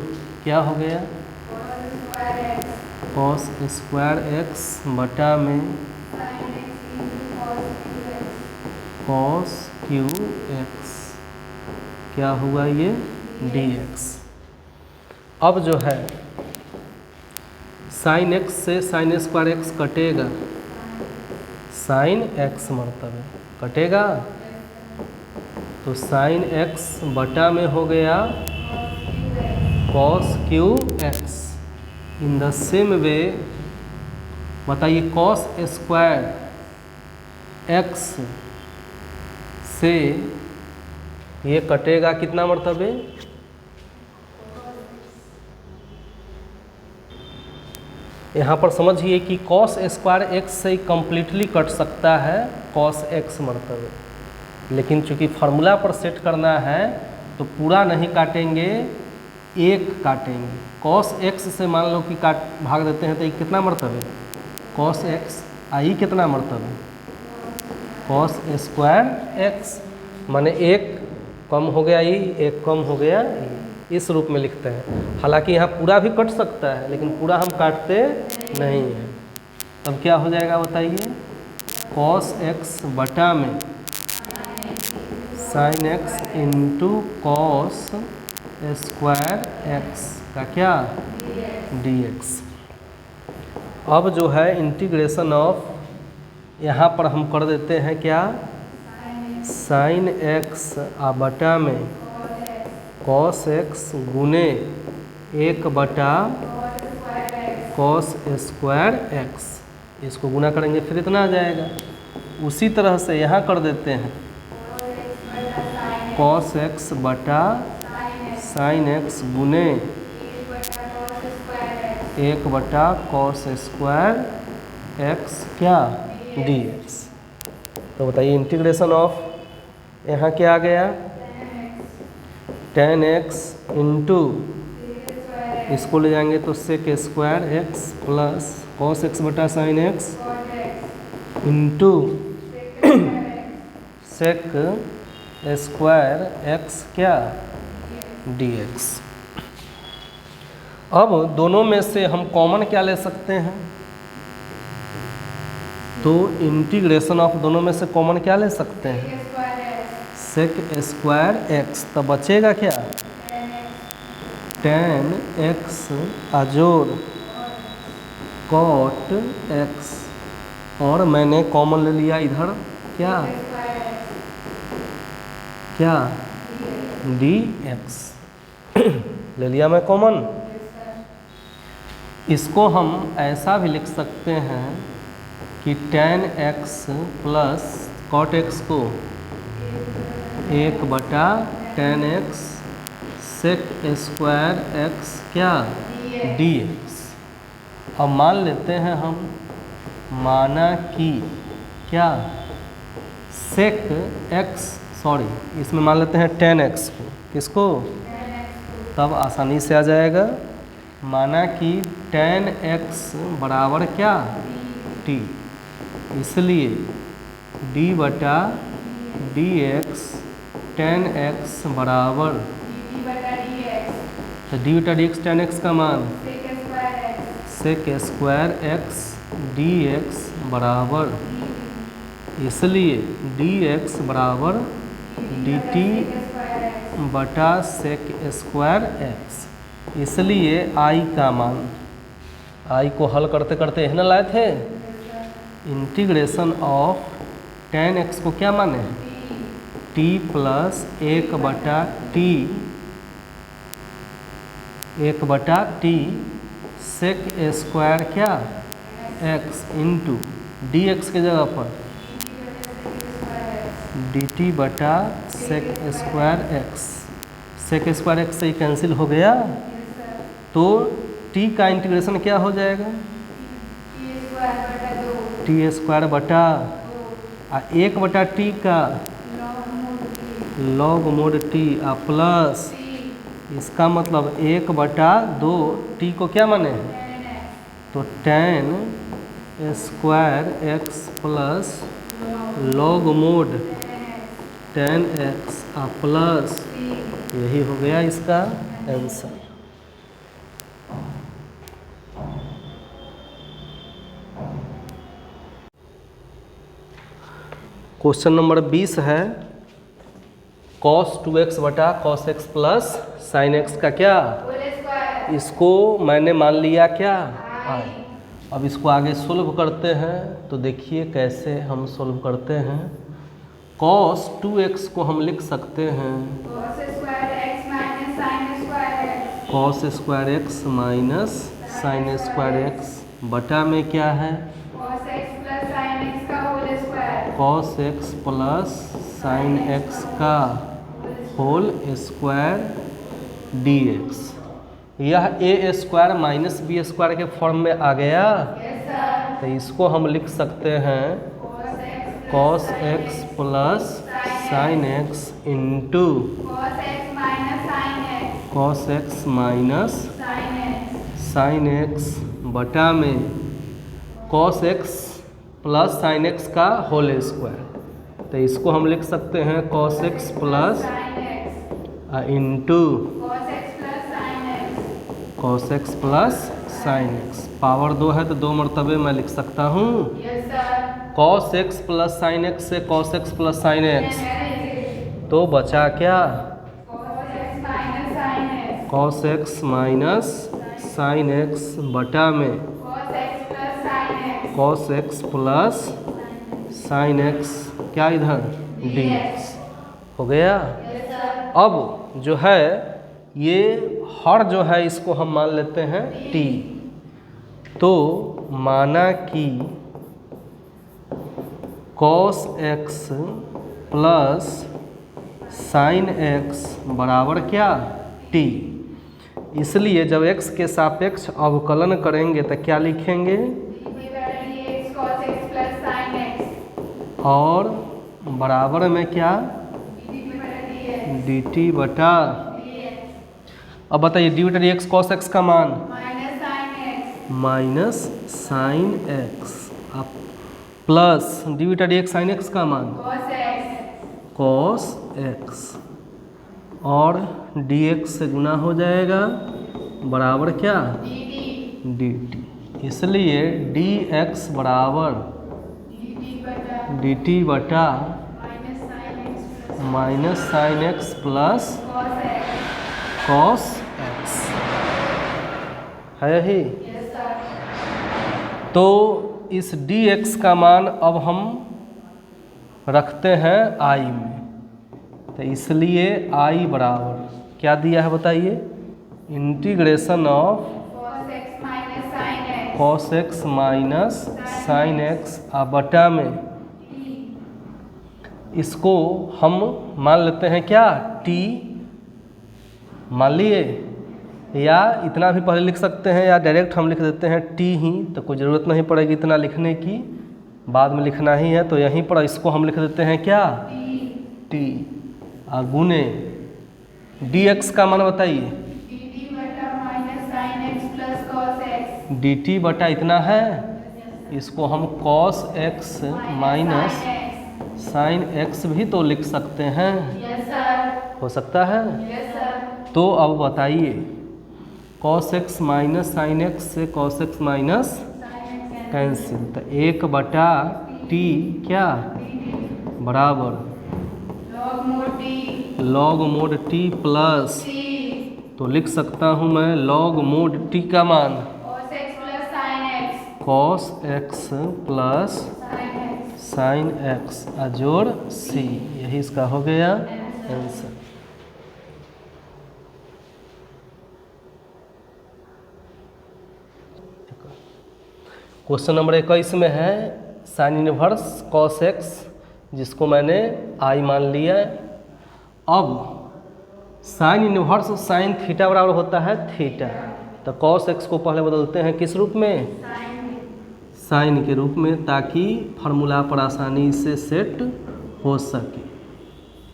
क्या हो गया cos square x cos square x बटा में sin x into cos cos qx Q x क्या हुआ ये dx। अब जो है साइन एक्स से साइन स्क्वायर एक्स कटेगा, साइन एक्स मरतबे कटेगा, तो साइन एक्स बटा में हो गया cos Q x. In the same way बताइए cos स्क्वायर एक्स से ये कटेगा कितना मरतबे, यहाँ पर समझिए कि cos स्क्वायर एक्स से कम्प्लीटली कट सकता है cos एक्स मरतबे, लेकिन चूंकि फार्मूला पर सेट करना है तो पूरा नहीं काटेंगे, एक काटेंगे। cos एक्स से मान लो कि काट भाग देते हैं तो ये कितना मरतबे cos एक्स, आई कितना मरतबे cos स्क्वायर एक्स, माने एक कम हो गया ई, एक कम हो गया ई, इस रूप में लिखते हैं। हालांकि यहाँ पूरा भी कट सकता है लेकिन पूरा हम काटते नहीं हैं। तब क्या हो जाएगा बताइए, cos एक्स बटा में sign x into cos square x का क्या dx। अब जो है इंटीग्रेशन ऑफ, यहाँ पर हम कर देते हैं क्या साइन एक्स बटा में कॉस एक्स गुने एक बटा कॉस स्क्वायर एक्स, इसको गुना करेंगे फिर इतना आ जाएगा। उसी तरह से यहाँ कर देते हैं कॉस एक्स बटा साइन एक्स गुने एक बटा कॉस स्क्वायर एक्स क्या dx। तो बताइए इंटीग्रेशन ऑफ, यहाँ क्या आ गया tan x इंटू, इसको ले जाएंगे तो sec square x plus cos x बटा sine x into sec square x क्या dx। अब दोनों में से हम कॉमन क्या ले सकते हैं, तो इंटीग्रेशन ऑफ दोनों में से कॉमन क्या ले सकते हैं सेक स्क्वायर एक्स, तो बचेगा क्या tan एक्स अजोड़ cot एक्स, और मैंने कॉमन ले लिया इधर क्या क्या dx ले लिया मैं कॉमन। इसको हम ऐसा भी लिख सकते हैं कि tan x plus cot x को एक बटा tan x sec square x क्या dx। अब मान लेते हैं हम, माना कि क्या sec x, सॉरी इसमें मान लेते हैं tan x को, किसको, तब आसानी से आ जाएगा। माना कि tan x बराबर क्या t, इसलिए d बटा dx tan x बराबर, तो d बटा dx tan x का मान sec स्क्वायर x dx बराबर, इसलिए dx बराबर dt बटा sec स्क्वायर x। इसलिए i का मान, i को हल करते करते यह ना लाए थे, इंटीग्रेशन ऑफ tan x को क्या माने t प्लस एक बटा t sec स्क्वायर क्या x इंटू dx के जगह पर dt बटा sec square x, sec square x से ही कैंसिल हो गया, तो टी का इंटीग्रेशन क्या हो जाएगा? टी स्क्वायर बटा 1/t का लॉग मोड टी प्लस इसका मतलब 1/2 टी को क्या माने हैं? तो tan square x plus log mode tan x plus, यही हो गया इसका आंसर। क्वेश्चन नंबर 20 है cos 2x बटा cos x plus sin x का क्या? इसको मैंने मान लिया क्या? I। अब इसको आगे सोल्व करते हैं, तो देखिए कैसे हम सोल्व करते हैं। cos 2x को हम लिख सकते हैं cos square x minus sin square x बटा में क्या है? cos x plus sin x का होल स्क्वायर dx। यह a square minus b square के फॉर्म में आ गया। तो इसको हम लिख सकते हैं cos x plus sin x into cos x minus sin x बटा में cos x plus sin x का होल स्क्वायर। तो इसको हम लिख सकते हैं cos x plus into cos x plus sin x। Power 2 है तो 2 मरतबे मैं लिख सकता हूँ। cos x plus sin x से cos x plus sin x, तो बचा क्या? cos x minus sin x बटा में cos x plus sin x क्या इधर dx हो गया। अब जो है ये हर जो है इसको हम मान लेते हैं t। तो माना कि cos x plus sin x बराबर क्या? t। इसलिए जब x के सापेक्ष अवकलन करेंगे तो क्या लिखेंगे? और बराबर में क्या? dt बटा, अब बताइए डी बटा एक्स कॉस एक्स का मान माइनस साइन एक्स, अब प्लस डी बटा एक्स साइन एक्स का मान कॉस एक्स, और डी एक्स से गुना हो जाएगा बराबर क्या? D T. इसलिए डी एक्स बराबर डी टी बटा minus sine x plus cos x है ही। तो इस डी एक्स का मान अब हम रखते हैं आई में, तो इसलिए आई बराबर क्या दिया है बताइए? Integration of cos x minus sine x बटा में इसको हम मान लेते हैं क्या? टी मान लिए, या इतना भी पहले लिख सकते हैं, या डायरेक्ट हम लिख देते हैं टी ही, तो कोई ज़रूरत नहीं पड़ेगी इतना लिखने की, बाद में लिखना ही है। तो यहीं पर इसको हम लिख देते हैं क्या? टी गुने डी एक्स का मान बताइए? डी टी बटा इतना है, इसको हम cos x minus sine x भी तो लिख सकते हैं। हो सकता है। तो अब बताइए cos x minus sine x से कॉस एक्स माइनस कैंसिल, तो 1/t क्या बराबर लॉग मोड टी प्लस, तो लिख सकता हूँ मैं लॉग मोड टी का मान cos x plus sine x जोड़ सी, यही इसका हो गया आंसर। क्वेश्चन नंबर 21 में है साइन इनवर्स कॉस एक्स, जिसको मैंने आई मान लिया। अब साइन इनवर्स साइन थीटा बराबर होता है थीटा, तो cos x को पहले बदलते हैं किस रूप में, साइन के रूप में, ताकि फार्मूला पर आसानी से सेट हो सके।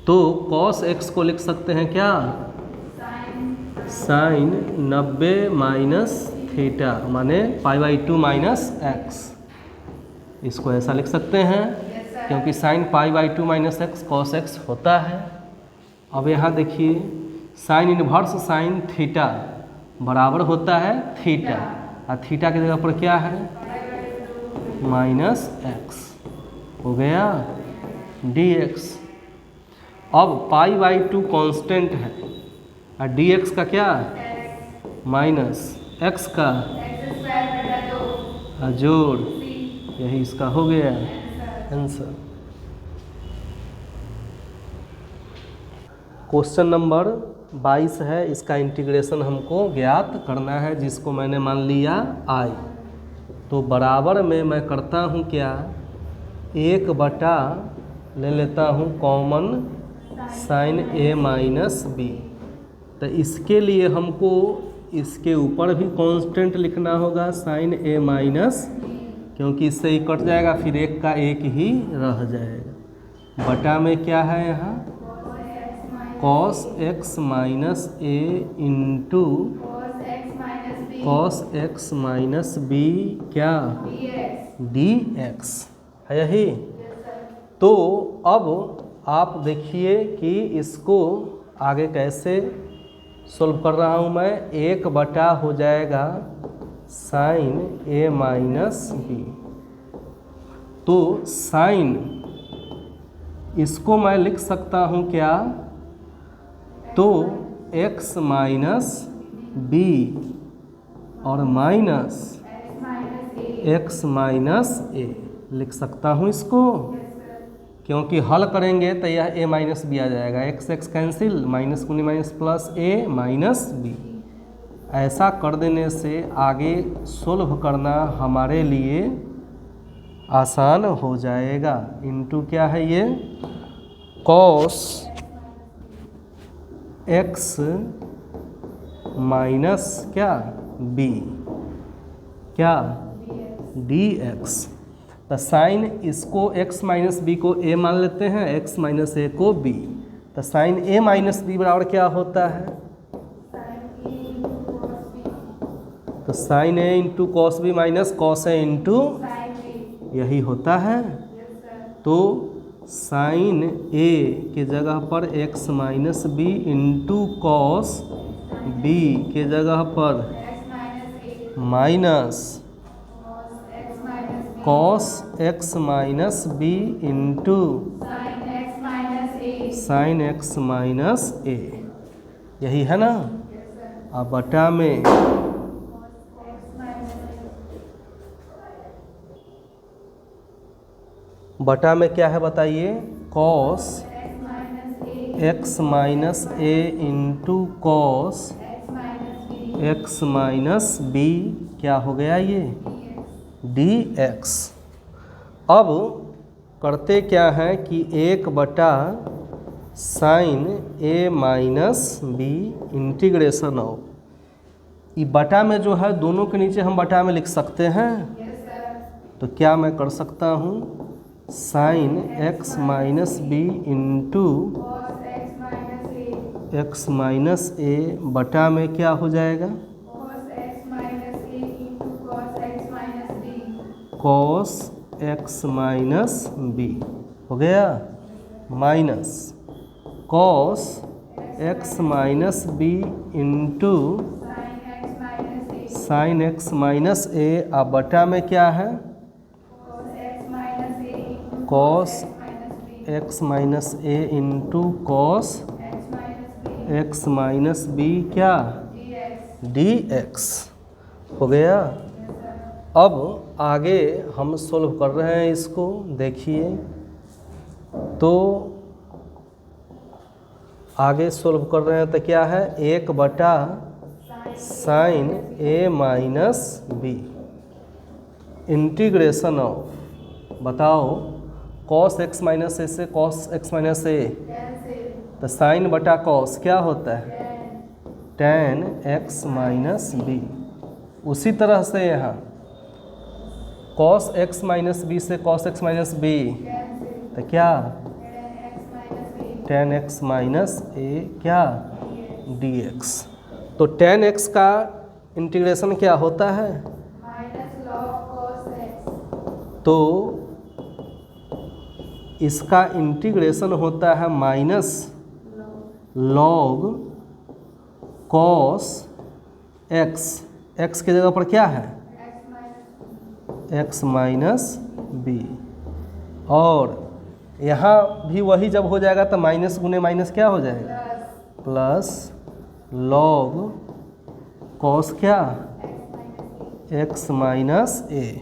तो cos x को लिख सकते हैं क्या, साइन 90 माइनस थीटा माने π/2 माइनस एक्स। इसको ऐसा लिख सकते हैं क्योंकि sine π/2 minus x cos x होता है। अब यहाँ देखिए साइन इनवर्स साइन थीटा बराबर होता है थीटा, और थीटा की जगह पर क्या है माइनस एक्स, हो गया dx। अब π/2 कांस्टेंट है और dx का क्या माइनस x का जोड़, यही इसका हो गया आंसर। क्वेश्चन नंबर 22 है, इसका इंटीग्रेशन हमको ज्ञात करना है, जिसको मैंने मान लिया i। तो बराबर में मैं करता हूँ क्या, 1/, ले लेता हूँ common sine a minus b। तो इसके लिए हमको इसके ऊपर भी कांस्टेंट लिखना होगा साइन a माइनस, क्योंकि इससे ही कट जाएगा, फिर एक का एक ही रह जाएगा। बटा में क्या है यहाँ cos x minus a into cos x minus b क्या dx है यही। तो अब आप देखिए कि इसको आगे कैसे सॉल्व कर रहा हूँ मैं। 1/, हो जाएगा साइन a माइनस b। तो साइन इसको मैं लिख सकता हूँ क्या, तो x माइनस b और माइनस x माइनस a लिख सकता हूँ इसको, क्योंकि हल करेंगे तो यह a माइनस b आ जाएगा, x कैंसिल, माइनस को minus plus a minus b। ऐसा कर देने से आगे सोल्व करना हमारे लिए आसान हो जाएगा। इनटू क्या है ये cos x माइनस क्या b क्या dx। तो साइन इसको x माइनस बी को a मान लेते हैं, x माइनस a को b। तो साइन a माइनस b बराबर क्या होता है, तो sine a into cos b minus cos a into, यही होता है। तो साइन a के जगह पर x minus b into cos b के जगह पर minus cos x minus b into sine x minus a, यही है ना। अब बटा में क्या है बताइए, cos x minus a into cos x minus b क्या हो गया ये dx। अब करते क्या है कि 1/, sine a minus b integration of, ये बटा में जो है दोनों के नीचे हम बटा में लिख सकते हैं। तो क्या मैं कर सकता हूँ, sine x minus b into x minus a बटा में क्या हो जाएगा cos x माइनस b, हो गया minus cos x minus b into sine x minus a। अब बटा में क्या है cos x minus a into cos x minus b क्या dx, हो गया। अब आगे हम सोल्व कर रहे हैं इसको, देखिए तो आगे सोल्व कर रहे हैं तो क्या है 1/, sine a minus b integration of, बताओ cos x माइनस a से cos x माइनस a, तो साइन बटा cos क्या होता है tan x माइनस बी। उसी तरह से यहाँ cos x माइनस बी से cos x माइनस बी तो क्या tan x माइनस ए क्या dx। तो tan x का इंटीग्रेशन क्या होता है, माइनस लॉग कॉस एक्स। तो इसका इंटीग्रेशन होता है minus log cos x. X की जगह पर क्या है एक्स माइनस बी। और यहाँ भी वही जब हो जाएगा तो माइनस गुने माइनस क्या हो जाएगा प्लस लॉग कॉस क्या एक्स माइनस ए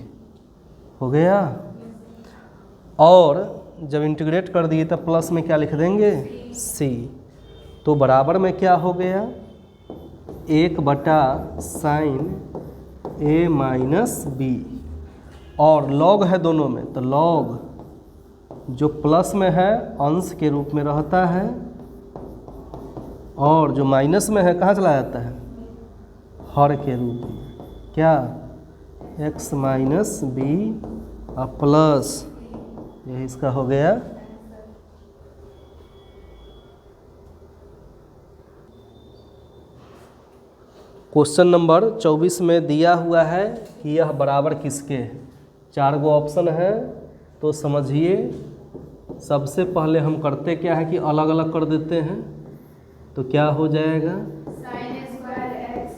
हो गया। और जब इंटीग्रेट कर दिए तब प्लस में क्या लिख देंगे सी। तो बराबर में क्या हो गया 1/sin ए माइनस बी। और लॉग है दोनों में तो लॉग जो प्लस में है अंश के रूप में रहता है और जो माइनस में है कहाँ चला जाता है हर के रूप में। क्या x माइनस बी और प्लस यही इसका हो गया। क्वेश्चन नंबर 24 में दिया हुआ है कि यह बराबर किसके है। 4 गो ऑप्शन है तो समझिए। सबसे पहले हम करते क्या है कि अलग अलग कर देते हैं। तो क्या हो जाएगा साइन स्क्वायर एक्स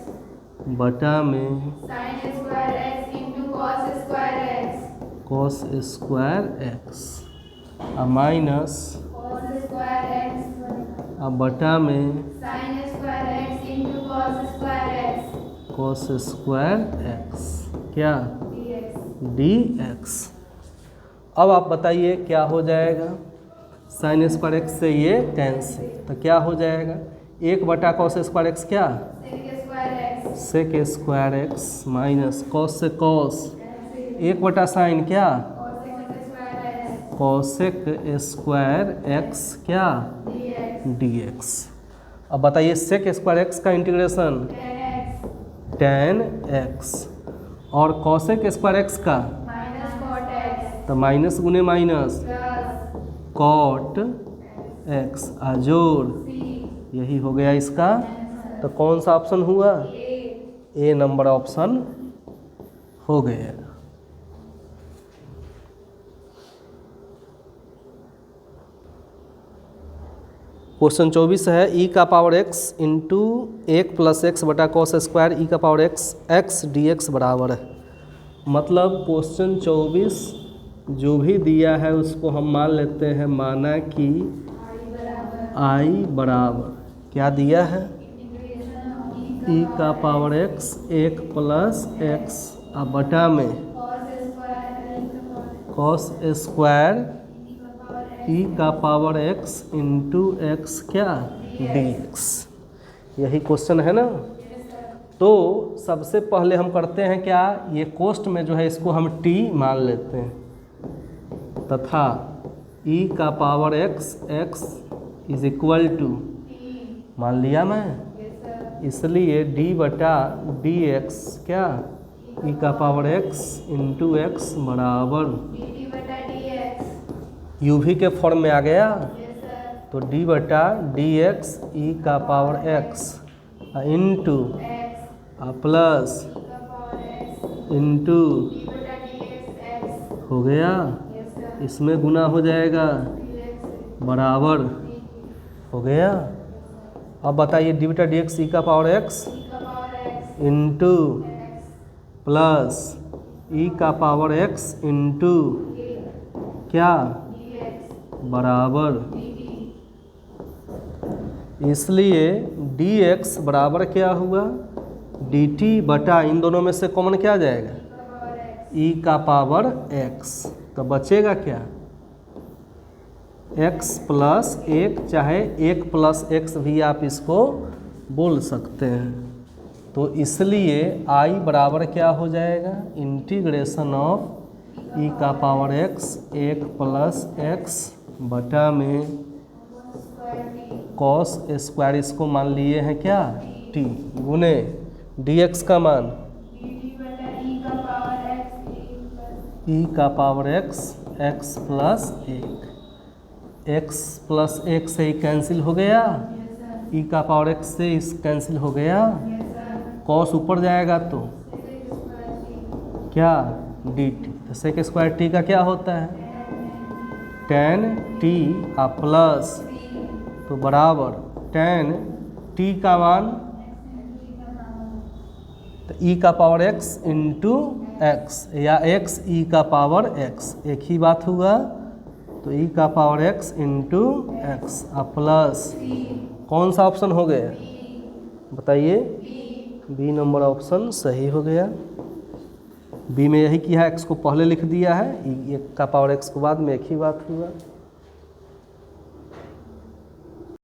बटा में sine square x into cos square x cos square x और माइनस कॉस स्क्वायर एक्स और बटा में sine square x into cos square x cos square x क्या dx। D x. अब आप बताइए क्या हो जाएगा साइन स्क्वायर एक्स से ये कैंसिल तो क्या हो जाएगा 1/cos स्क्वायर एक्स क्या sec square x sec square x minus cos से कॉस 1/sin क्या cosec square x cosec square x क्या dx dx। अब बताइए सेक स्क्वायर एक्स का integration tan x tan x और कॉसेक स्क्वायर एक्स का माइनस कॉट एक्स तो माइनस गुने माइनस प्लस कॉट एक्स आजोड़ सी यही हो गया इसका। तो कौन सा ऑप्शन हुआ ए नंबर ऑप्शन हो गया। क्वेश्चन 24 है ई का power x into 1 plus x बटा कॉस स्क्वायर ई का पावर एक्स डी एक्स बराबर है। मतलब क्वेश्चन 24 जो भी दिया है उसको हम मान लेते हैं माना कि आई बराबर क्या दिया है ई का पावर एक्स 1 प्लस एक्स और बटा में कॉस स्क्वायर ई का पावर एक्स इंटू एक्स क्या डी एक्स। यही क्वेश्चन है ना। तो सबसे पहले हम करते हैं क्या ये कोष्ट में जो है इसको हम टी मान लेते हैं तथा ई का power x is equal to मान लिया मैं इसलिए डी बटा डी एक्स क्या ई का पावर एक्स इंटू एक्स बराबर यूवी के फॉर्म में आ गया। तो डी बटा डी एक्स ई का power x into plus into हो गया इसमें गुना हो जाएगा बराबर हो गया। अब बताइए डी बटा डी एक्स ई का पावर एक्स इंटू प्लस ई का पावर एक्स इंटू क्या बराबर इसलिए dx बराबर क्या हुआ dt बटा इन दोनों में से कॉमन क्या आ जाएगा e का पावर x। तो बचेगा क्या x प्लस 1 चाहे 1 प्लस x भी आप इसको बोल सकते हैं। तो इसलिए i बराबर क्या हो जाएगा इंटीग्रेशन ऑफ e का पावर x 1 प्लस x बटा में कॉस स्क्वायर इसको मान लिए हैं क्या टी गुने डी एक्स का मान dt बटा e का पावर x एक ई का power x plus x plus एक से ही कैंसिल हो गया, ई का पावर एक्स से इस कैंसिल हो गया, कॉस ऊपर जाएगा तो क्या डी टी, तो सेक स्क्वायर टी का क्या होता है टेन टी आ प्लस तो बराबर टेन टी का मान तो ई का पावर एक्स इंटू एक्स या एक्स ई का पावर एक्स एक ही बात हुआ, तो ई का पावर एक्स इंटू एक्स आ प्लस कौन सा ऑप्शन हो गया बताइए, बी नंबर ऑप्शन सही हो गया। बी में यही किया है, एक्स को पहले लिख दिया है, ई का पावर एक्स को बाद में एक ही बात हुआ।